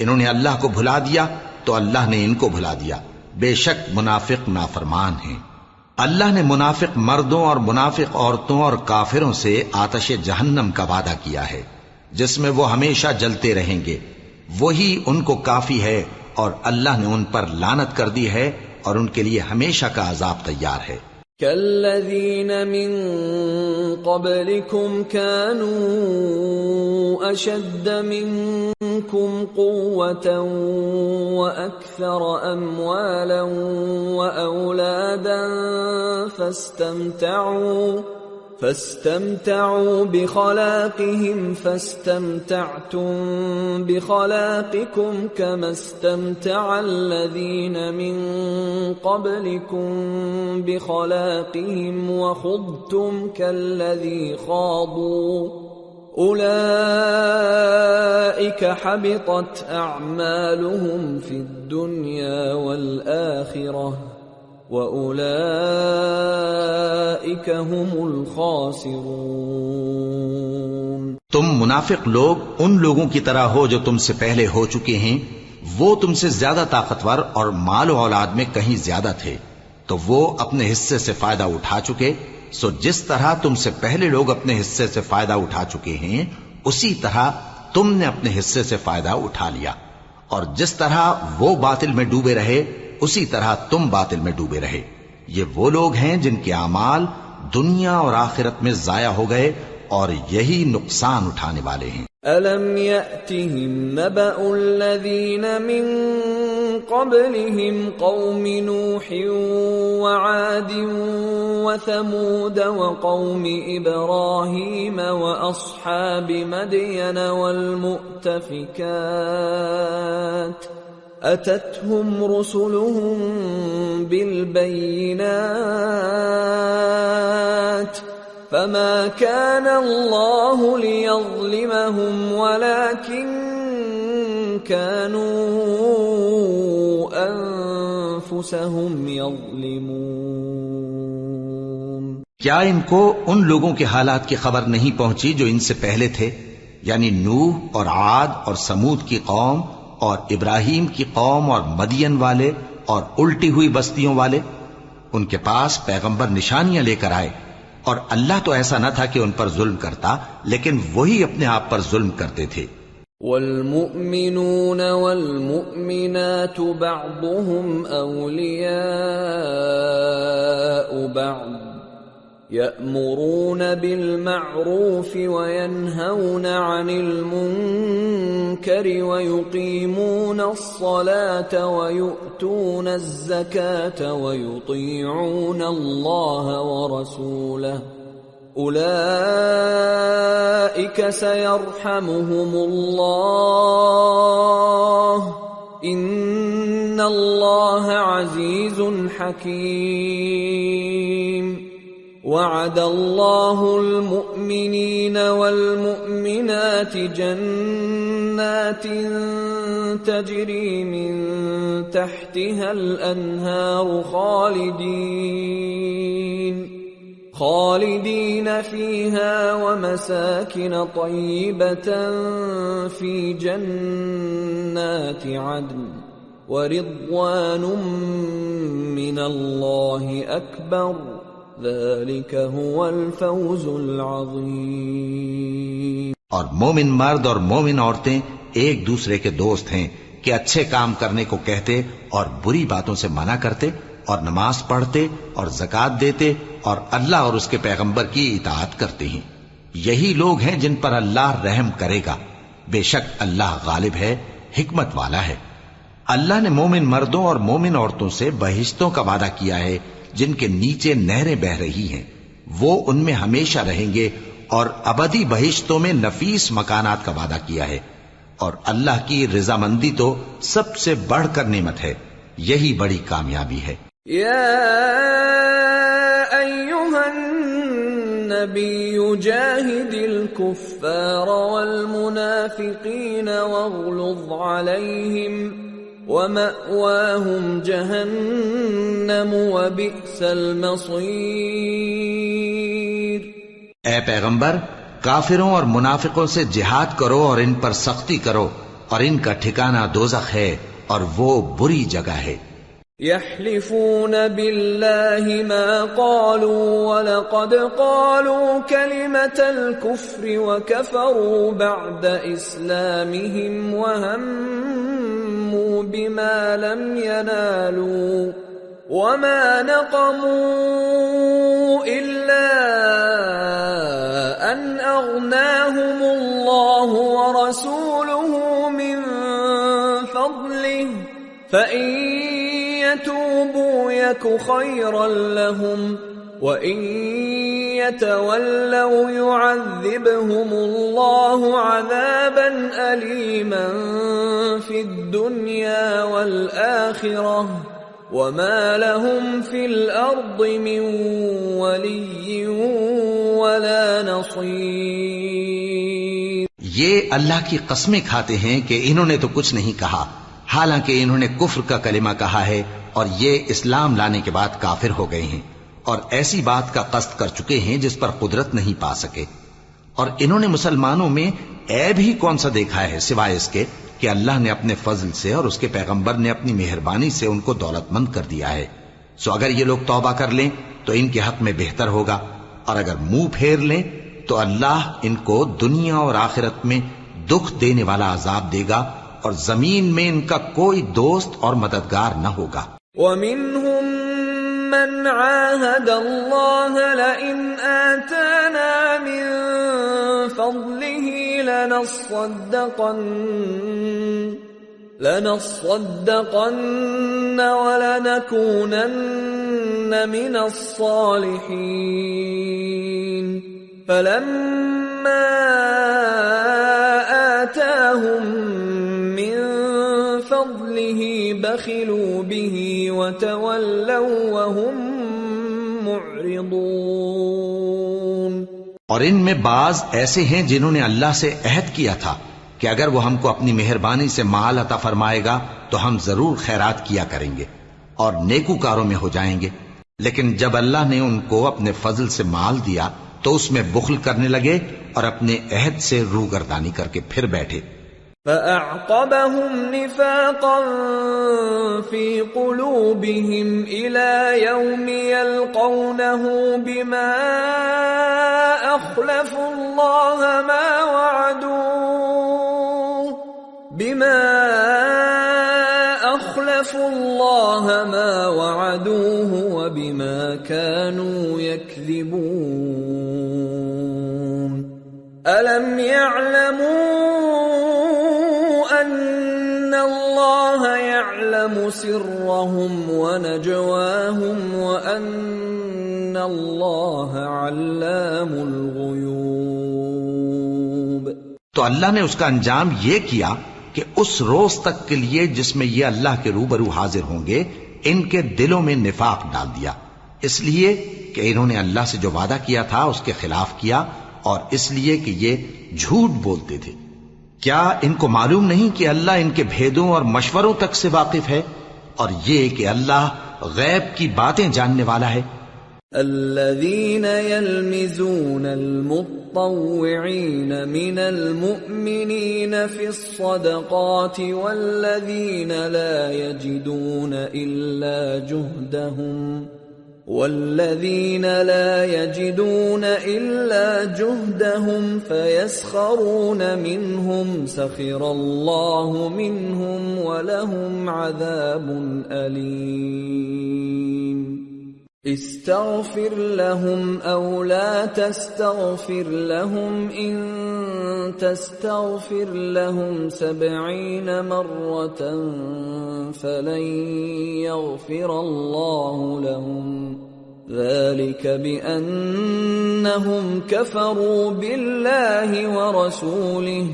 انہوں نے اللہ کو بھلا دیا تو اللہ نے ان کو بھلا دیا، بے شک منافق نافرمان ہیں۔ اللہ نے منافق مردوں اور منافق عورتوں اور کافروں سے آتش جہنم کا وعدہ کیا ہے جس میں وہ ہمیشہ جلتے رہیں گے، وہی ان کو کافی ہے، اور اللہ نے ان پر لعنت کر دی ہے اور ان کے لیے ہمیشہ کا عذاب تیار ہے۔ كالذين من قبلكم كانوا أشد منكم قوة وأكثر أموالا وأولادا فاستمتعوا بخلاقهم فاستمتعتم بخلاقكم كما استمتع الذين من قبلكم بخلاقهم وخضتم كالذي خاضوا أولئك حبطت أعمالهم في الدنيا والآخرة وَأُولَئِكَ هُمُ الْخَاسِرُونَ۔ تم منافق لوگ ان لوگوں کی طرح ہو جو تم سے پہلے ہو چکے ہیں، وہ تم سے زیادہ طاقتور اور مال و اولاد میں کہیں زیادہ تھے، تو وہ اپنے حصے سے فائدہ اٹھا چکے، سو جس طرح تم سے پہلے لوگ اپنے حصے سے فائدہ اٹھا چکے ہیں اسی طرح تم نے اپنے حصے سے فائدہ اٹھا لیا، اور جس طرح وہ باطل میں ڈوبے رہے اسی طرح تم باطل میں ڈوبے رہے۔ یہ وہ لوگ ہیں جن کے اعمال دنیا اور آخرت میں ضائع ہو گئے اور یہی نقصان اٹھانے والے ہیں۔ أَلَمْ يَأْتِهِمْ نَبَأُ الَّذِينَ مِنْ قَبْلِهِمْ قَوْمِ نُوحٍ وَعَادٍ وَثَمُودَ وَقَوْمِ إِبْرَاهِيمَ وَأَصْحَابِ مَدْيَنَ وَالْمُؤْتَفِكَاتِ أَتَتْهُمْ رُسُلُهُم بِالْبَيِّنَاتِ فَمَا كَانَ اللَّهُ لِيَظْلِمَهُمْ وَلَكِنْ كَانُوا أَنفُسَهُمْ يَظْلِمُونَ۔ کیا ان کو ان لوگوں کے حالات کی خبر نہیں پہنچی جو ان سے پہلے تھے، یعنی نوح اور عاد اور سمود کی قوم اور ابراہیم کی قوم اور مدین والے اور الٹی ہوئی بستیوں والے؟ ان کے پاس پیغمبر نشانیاں لے کر آئے، اور اللہ تو ایسا نہ تھا کہ ان پر ظلم کرتا، لیکن وہی اپنے آپ پر ظلم کرتے تھے۔ والمؤمنون والمؤمنات بعضهم أولياء بعض يأمرون بالمعروف وينهون عن المنكر ويقيمون الصلاة ويؤتون الزكاة ويطيعون الله ورسوله أولئك سيرحمهم الله إن الله عزيز حكيم۔ وعد الله المؤمنين والمؤمنات جنات تجري من تحتها الأنهار خالدين فيها ومساكن طيبة في جنات عدن ورضوان من الله أكبر ذلك هو الفوز العظیم۔ اور مومن مرد اور مومن عورتیں ایک دوسرے کے دوست ہیں کہ اچھے کام کرنے کو کہتے اور بری باتوں سے منع کرتے اور نماز پڑھتے اور زکوٰۃ دیتے اور اللہ اور اس کے پیغمبر کی اطاعت کرتے ہیں۔ یہی لوگ ہیں جن پر اللہ رحم کرے گا، بے شک اللہ غالب ہے، حکمت والا ہے۔ اللہ نے مومن مردوں اور مومن عورتوں سے بہشتوں کا وعدہ کیا ہے جن کے نیچے نہریں بہ رہی ہیں، وہ ان میں ہمیشہ رہیں گے، اور ابدی بہشتوں میں نفیس مکانات کا وعدہ کیا ہے۔ اور اللہ کی رضامندی تو سب سے بڑھ کر نعمت ہے، یہی بڑی کامیابی ہے۔ یا ایھا النبی جاہد الکفار والمنافقین واغلظ علیہم وَمَأْوَاهُمْ جَهَنَّمُ وَبِئْسَ الْمَصِيرُ۔ اے پیغمبر، کافروں اور منافقوں سے جہاد کرو اور ان پر سختی کرو، اور ان کا ٹھکانہ دوزخ ہے اور وہ بری جگہ ہے۔ يحلفون بالله ما قالوا ولقد قالوا كلمة الكفر وكفروا بعد إسلامهم وهموا بما لم ينالوا وما نقموا إلا أن أغناهم الله ورسوله من فضله فإن يتوبوا يك خيرا لهم وإن يتولوا يعذبهم الله عذابا أليما في الدنيا والآخرة وما لهم في الأرض من ولي ولا نصير۔ یہ اللہ کی قسمیں کھاتے ہیں کہ انہوں نے تو کچھ نہیں کہا، حالانکہ انہوں نے کفر کا کلمہ کہا ہے اور یہ اسلام لانے کے بعد کافر ہو گئے ہیں، اور ایسی بات کا قصد کر چکے ہیں جس پر قدرت نہیں پا سکے۔ اور انہوں نے مسلمانوں میں عیب ہی کون سا دیکھا ہے سوائے اس کے کہ اللہ نے اپنے فضل سے اور اس کے پیغمبر نے اپنی مہربانی سے ان کو دولت مند کر دیا ہے۔ سو اگر یہ لوگ توبہ کر لیں تو ان کے حق میں بہتر ہوگا، اور اگر منہ پھیر لیں تو اللہ ان کو دنیا اور آخرت میں دکھ دینے والا عذاب دے گا، اور زمین میں ان کا کوئی دوست اور مددگار نہ ہوگا۔ وَمِنْهُمْ مَنْ عَاهَدَ اللَّهَ لَئِنْ آتَانَا مِنْ فَضْلِهِ لنصدقن ولنكونن من الصالحين فلما آتاهم من فضله بخلوا به وتولوا وهم معرضون۔ اور ان میں بعض ایسے ہیں جنہوں نے اللہ سے عہد کیا تھا کہ اگر وہ ہم کو اپنی مہربانی سے مال عطا فرمائے گا تو ہم ضرور خیرات کیا کریں گے اور نیکوکاروں میں ہو جائیں گے، لیکن جب اللہ نے ان کو اپنے فضل سے مال دیا تو اس میں بخل کرنے لگے اور اپنے عہد سے روگردانی کر کے پھر بیٹھے۔ فَأَعْقَبَهُمْ نِفَاقًا فِي قُلُوبِهِمْ إِلَى يَوْمِ يَلْقَوْنَهُ بِمَا أَخْلَفُوا اللَّهَ مَا وَعَدُوهُ وَبِمَا كَانُوا يَكْذِبُونَ أَلَمْ يَعْلَمُوا أَنَّ اللَّهَ يَعْلَمُ سِرَّهُمْ وَنَجْوَاهُمْ وَأَنَّ اللَّهَ عَلَّامُ الْغُيُوبِ۔ تو اللہ نے اس کا انجام یہ کیا کہ اس روز تک کے لیے جس میں یہ اللہ کے روبرو حاضر ہوں گے ان کے دلوں میں نفاق ڈال دیا، اس لیے کہ انہوں نے اللہ سے جو وعدہ کیا تھا اس کے خلاف کیا، اور اس لیے کہ یہ جھوٹ بولتے تھے۔ کیا ان کو معلوم نہیں کہ اللہ ان کے بھیدوں اور مشوروں تک سے واقف ہے، اور یہ کہ اللہ غیب کی باتیں جاننے والا ہے۔ الذين يلمزون المطوعين من المؤمنين في الصدقات والذين لا يجدون إلا جهدهم فيسخرون منهم سخر الله منهم ولهم عذاب أليم استغفر لهم أو لا تستغفر لهم إن تستغفر لهم 70 مرة فلن يغفر الله لهم ذلك بأنهم كفروا بالله ورسوله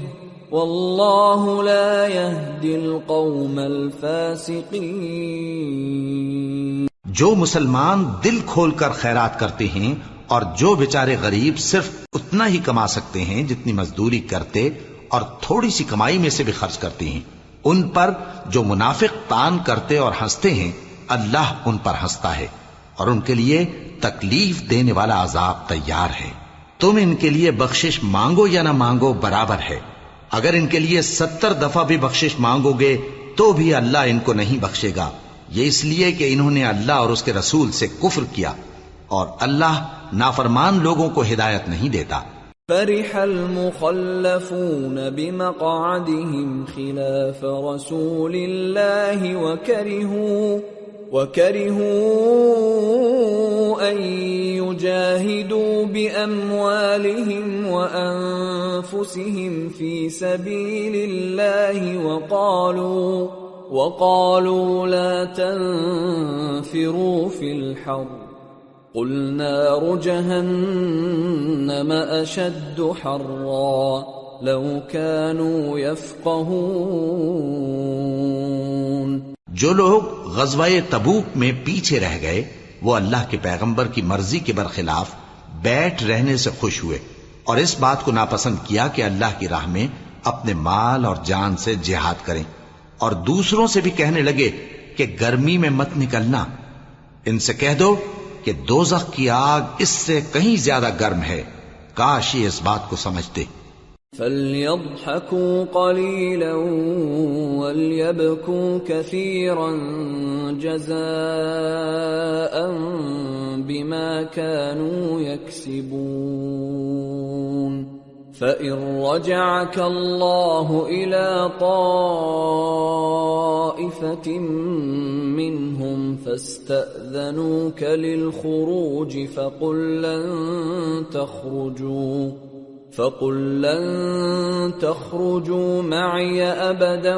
والله لا يهدي القوم الفاسقين۔ جو مسلمان دل کھول کر خیرات کرتے ہیں اور جو بیچارے غریب صرف اتنا ہی کما سکتے ہیں جتنی مزدوری کرتے اور تھوڑی سی کمائی میں سے بھی خرچ کرتے ہیں، ان پر جو منافق تان کرتے اور ہنستے ہیں اللہ ان پر ہنستا ہے اور ان کے لیے تکلیف دینے والا عذاب تیار ہے۔ تم ان کے لیے بخشش مانگو یا نہ مانگو برابر ہے، اگر ان کے لیے 70 دفعہ بھی بخشش مانگو گے تو بھی اللہ ان کو نہیں بخشے گا، یہ اس لیے کہ انہوں نے اللہ اور اس کے رسول سے کفر کیا، اور اللہ نافرمان لوگوں کو ہدایت نہیں دیتا۔ فرح المخلفون بمقعدهم خلاف رسول الله وكرهوا أن يجاهدوا بأموالهم وأنفسهم في سبيل الله وقالوا لا تنفروا في الحر قل نار جهنم أشد حرا لو كانوا يفقهون۔ جو لوگ غزوہ تبوک میں پیچھے رہ گئے وہ اللہ کے پیغمبر کی مرضی کے برخلاف بیٹھ رہنے سے خوش ہوئے اور اس بات کو ناپسند کیا کہ اللہ کی راہ میں اپنے مال اور جان سے جہاد کریں، اور دوسروں سے بھی کہنے لگے کہ گرمی میں مت نکلنا۔ ان سے کہہ دو کہ دوزخ کی آگ اس سے کہیں زیادہ گرم ہے، کاش یہ اس بات کو سمجھتے۔ فَلْيَضْحَكُوا قَلِيلًا وَلْيَبْكُوا كَثِيرًا جَزَاءً بِمَا كَانُوا يَكْسِبُونَ۔ فَإِن رَّجَعَكَ اللَّهُ إِلَى طَائِفَةٍ مِّنْهُمْ فَاسْتَأْذَنُوكَ لِلْخُرُوجِ فَقُل لَّن تَخْرُجُوا فقل لن تخرجوا معي أبدا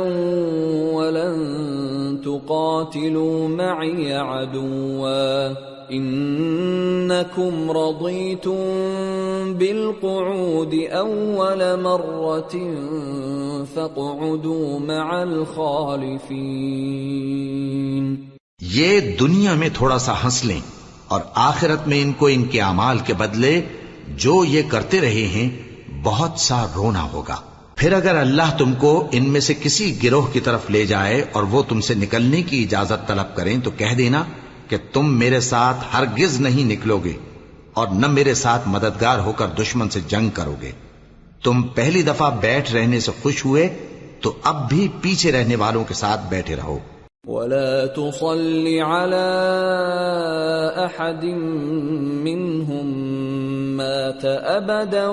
ولن تقاتلوا معي عدوا إنكم رضيتم بالقعود أول مرة فاقعدوا مع الخالفين. یہ دنیا میں تھوڑا سا ہنس لیں اور آخرت میں ان کو ان کے اعمال کے بدلے جو یہ کرتے رہے ہیں بہت سا رونا ہوگا. پھر اگر اللہ تم کو ان میں سے کسی گروہ کی طرف لے جائے اور وہ تم سے نکلنے کی اجازت طلب کریں تو کہہ دینا کہ تم میرے ساتھ ہرگز نہیں نکلو گے اور نہ میرے ساتھ مددگار ہو کر دشمن سے جنگ کرو گے. تم پہلی دفعہ بیٹھ رہنے سے خوش ہوئے تو اب بھی پیچھے رہنے والوں کے ساتھ بیٹھے رہو. ولا تصل على أحد منهم مات أبدا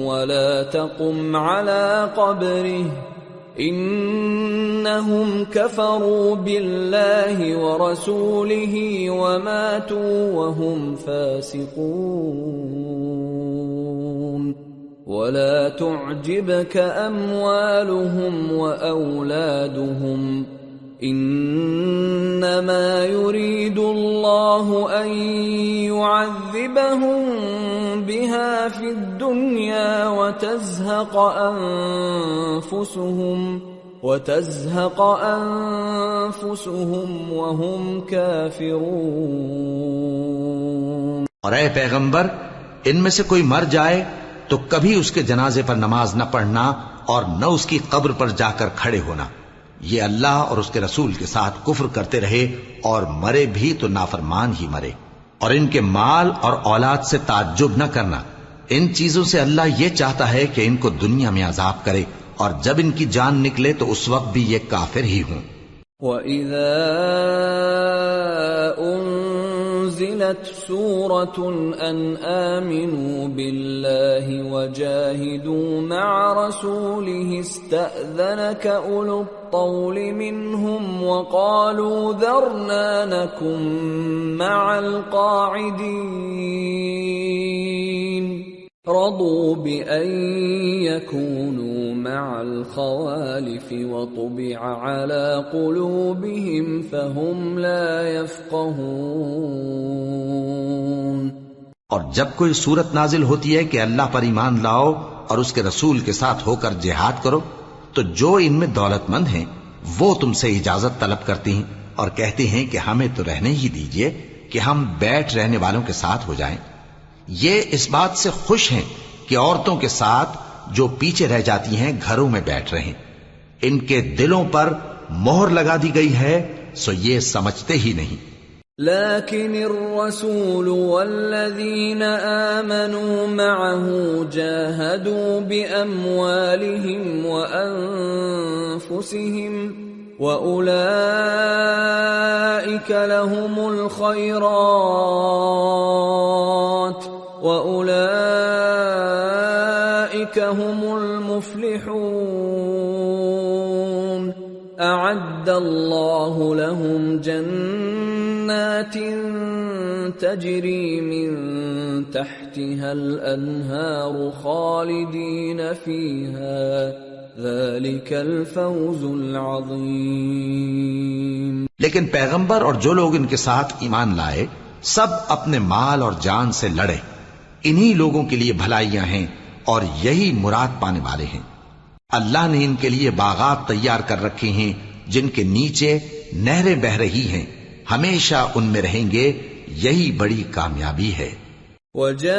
ولا تقم على قبره إنهم كفروا بالله ورسوله وماتوا وهم فاسقون. ولا تعجبك أموالهم وأولادهم إنما يريد الله أن يعذبهم بها في الدنيا وتزهق أنفسهم وهم كافرون. اور اے پیغمبر ان میں سے کوئی مر جائے تو کبھی اس کے جنازے پر نماز نہ پڑھنا اور نہ اس کی قبر پر جا کر کھڑے ہونا. یہ اللہ اور اس کے رسول کے ساتھ کفر کرتے رہے اور مرے بھی تو نافرمان ہی مرے. اور ان کے مال اور اولاد سے تعجب نہ کرنا. ان چیزوں سے اللہ یہ چاہتا ہے کہ ان کو دنیا میں عذاب کرے اور جب ان کی جان نکلے تو اس وقت بھی یہ کافر ہی ہوں. وَإِذَا أُنزِلَتْ سُورَةٌ أَنْ آمِنُوا بِاللَّهِ وَجَاهِدُوا مَعَ رَسُولِهِ اسْتَأْذَنَكَ أُولُو الطَّوْلِ مِنْهُمْ وَقَالُوا ذَرْنَا نَكُنْ مَعَ الْقَاعِدِينَ رَضُوا بِأَنْ يَكُونُوا مَعَ الْخَوَالِفِ وَطُبِعَ عَلَى قُلُوبِهِمْ فَهُمْ لَا يَفْقَهُونَ. اور جب کوئی صورت نازل ہوتی ہے کہ اللہ پر ایمان لاؤ اور اس کے رسول کے ساتھ ہو کر جہاد کرو تو جو ان میں دولت مند ہیں وہ تم سے اجازت طلب کرتی ہیں اور کہتے ہیں کہ ہمیں تو رہنے ہی دیجئے کہ ہم بیٹھ رہنے والوں کے ساتھ ہو جائیں. یہ اس بات سے خوش ہیں کہ عورتوں کے ساتھ جو پیچھے رہ جاتی ہیں گھروں میں بیٹھ رہیں. ان کے دلوں پر مہر لگا دی گئی ہے سو یہ سمجھتے ہی نہیں. لكن الرسول والذين آمنوا معه جاهدوا بأموالهم وأنفسهم وأولئك لهم الخيرات وأولئك هم المفلحون. أعد الله لهم جنات تجري من تحتها الأنهار خالدين فيها ذلك الفوز العظيم. لیکن پیغمبر اور جو لوگ ان کے ساتھ ایمان لائے سب اپنے مال اور جان سے لڑے. انہی لوگوں کے لیے بھلائیاں ہیں اور یہی مراد پانے والے ہیں. اللہ نے ان کے لیے باغات تیار کر رکھے ہیں جن کے نیچے نہریں بہ رہی ہیں. ہمیشہ ان میں رہیں گے. یہی بڑی کامیابی ہے. وَجَاءَ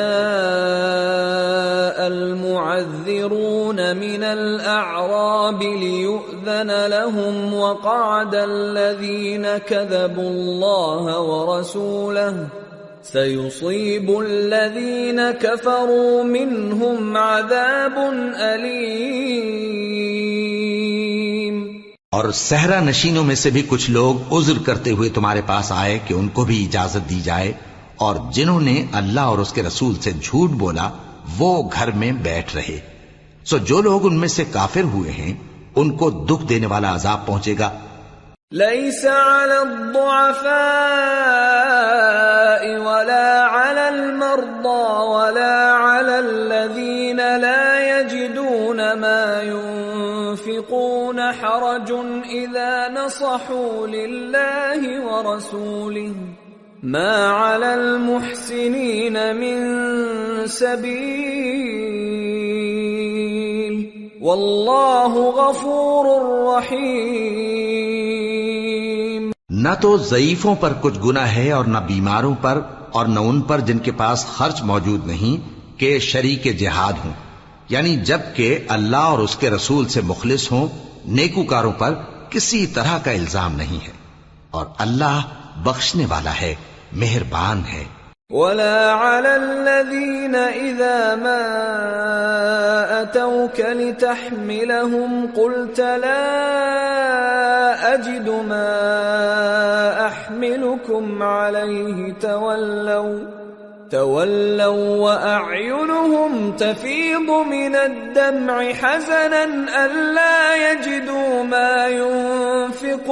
الْمُعَذِّرُونَ مِنَ الْأَعْرَابِ لِيُؤْذَنَ لَهُمْ وَقَعَدَ الَّذِينَ كَذَبُوا اللَّهَ وَرَسُولَهُ سَيُصِيبُ الَّذِينَ كَفَرُوا مِنْهُمْ عَذَابٌ أَلِيمٌ. اور صحرا نشینوں میں سے بھی کچھ لوگ عذر کرتے ہوئے تمہارے پاس آئے کہ ان کو بھی اجازت دی جائے اور جنہوں نے اللہ اور اس کے رسول سے جھوٹ بولا وہ گھر میں بیٹھ رہے. سو جو لوگ ان میں سے کافر ہوئے ہیں ان کو دکھ دینے والا عذاب پہنچے گا. ليس على الضعفاء ولا على المرضى المرضى ولا على الذين لا يجدون ما ينفقون حرج إذا نصحوا لله ورسوله ما على المحسنين من سبيل واللہ غفور رحیم۔ نہ تو ضعیفوں پر کچھ گناہ ہے اور نہ بیماروں پر اور نہ ان پر جن کے پاس خرچ موجود نہیں کہ شریک جہاد ہوں، یعنی جب کہ اللہ اور اس کے رسول سے مخلص ہوں، نیکوکاروں پر کسی طرح کا الزام نہیں ہے، اور اللہ بخشنے والا ہے، مہربان ہے۔ ولا على الذين إذا ما أتوك لتحملهم قلت لا أجد ما أحملكم عليه تولوا وأعينهم تفيض من الدمع حزنا ألا يجدوا ما ينفقون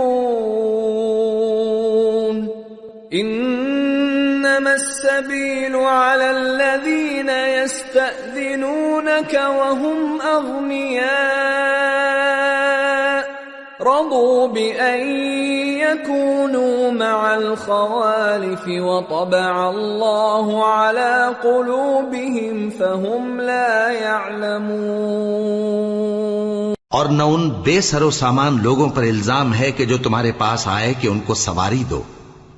إنما السبيل على الذين يستأذنونك وهم أغنياء رضوا بأن يكونوا مع الخوالف وطبع الله على قلوبهم فهم لا يعلمون۔ اور نہ ان بے سر و سامان لوگوں پر الزام ہے کہ جو تمہارے پاس آئے کہ ان کو سواری دو،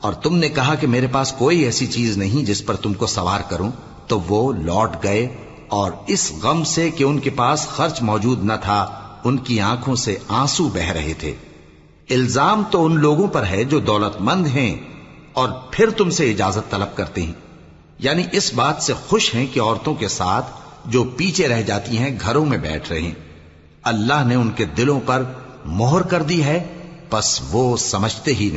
اور تم نے کہا کہ میرے پاس کوئی ایسی چیز نہیں جس پر تم کو سوار کروں، تو وہ لوٹ گئے، اور اس غم سے کہ ان کے پاس خرچ موجود نہ تھا ان کی آنکھوں سے آنسو بہ رہے تھے۔ الزام تو ان لوگوں پر ہے جو دولت مند ہیں اور پھر تم سے اجازت طلب کرتے ہیں، یعنی اس بات سے خوش ہیں کہ عورتوں کے ساتھ جو پیچھے رہ جاتی ہیں گھروں میں بیٹھ رہے ہیں۔ اللہ نے ان کے دلوں پر مہر کر دی ہے، پس وہ سمجھتے ہی نہیں۔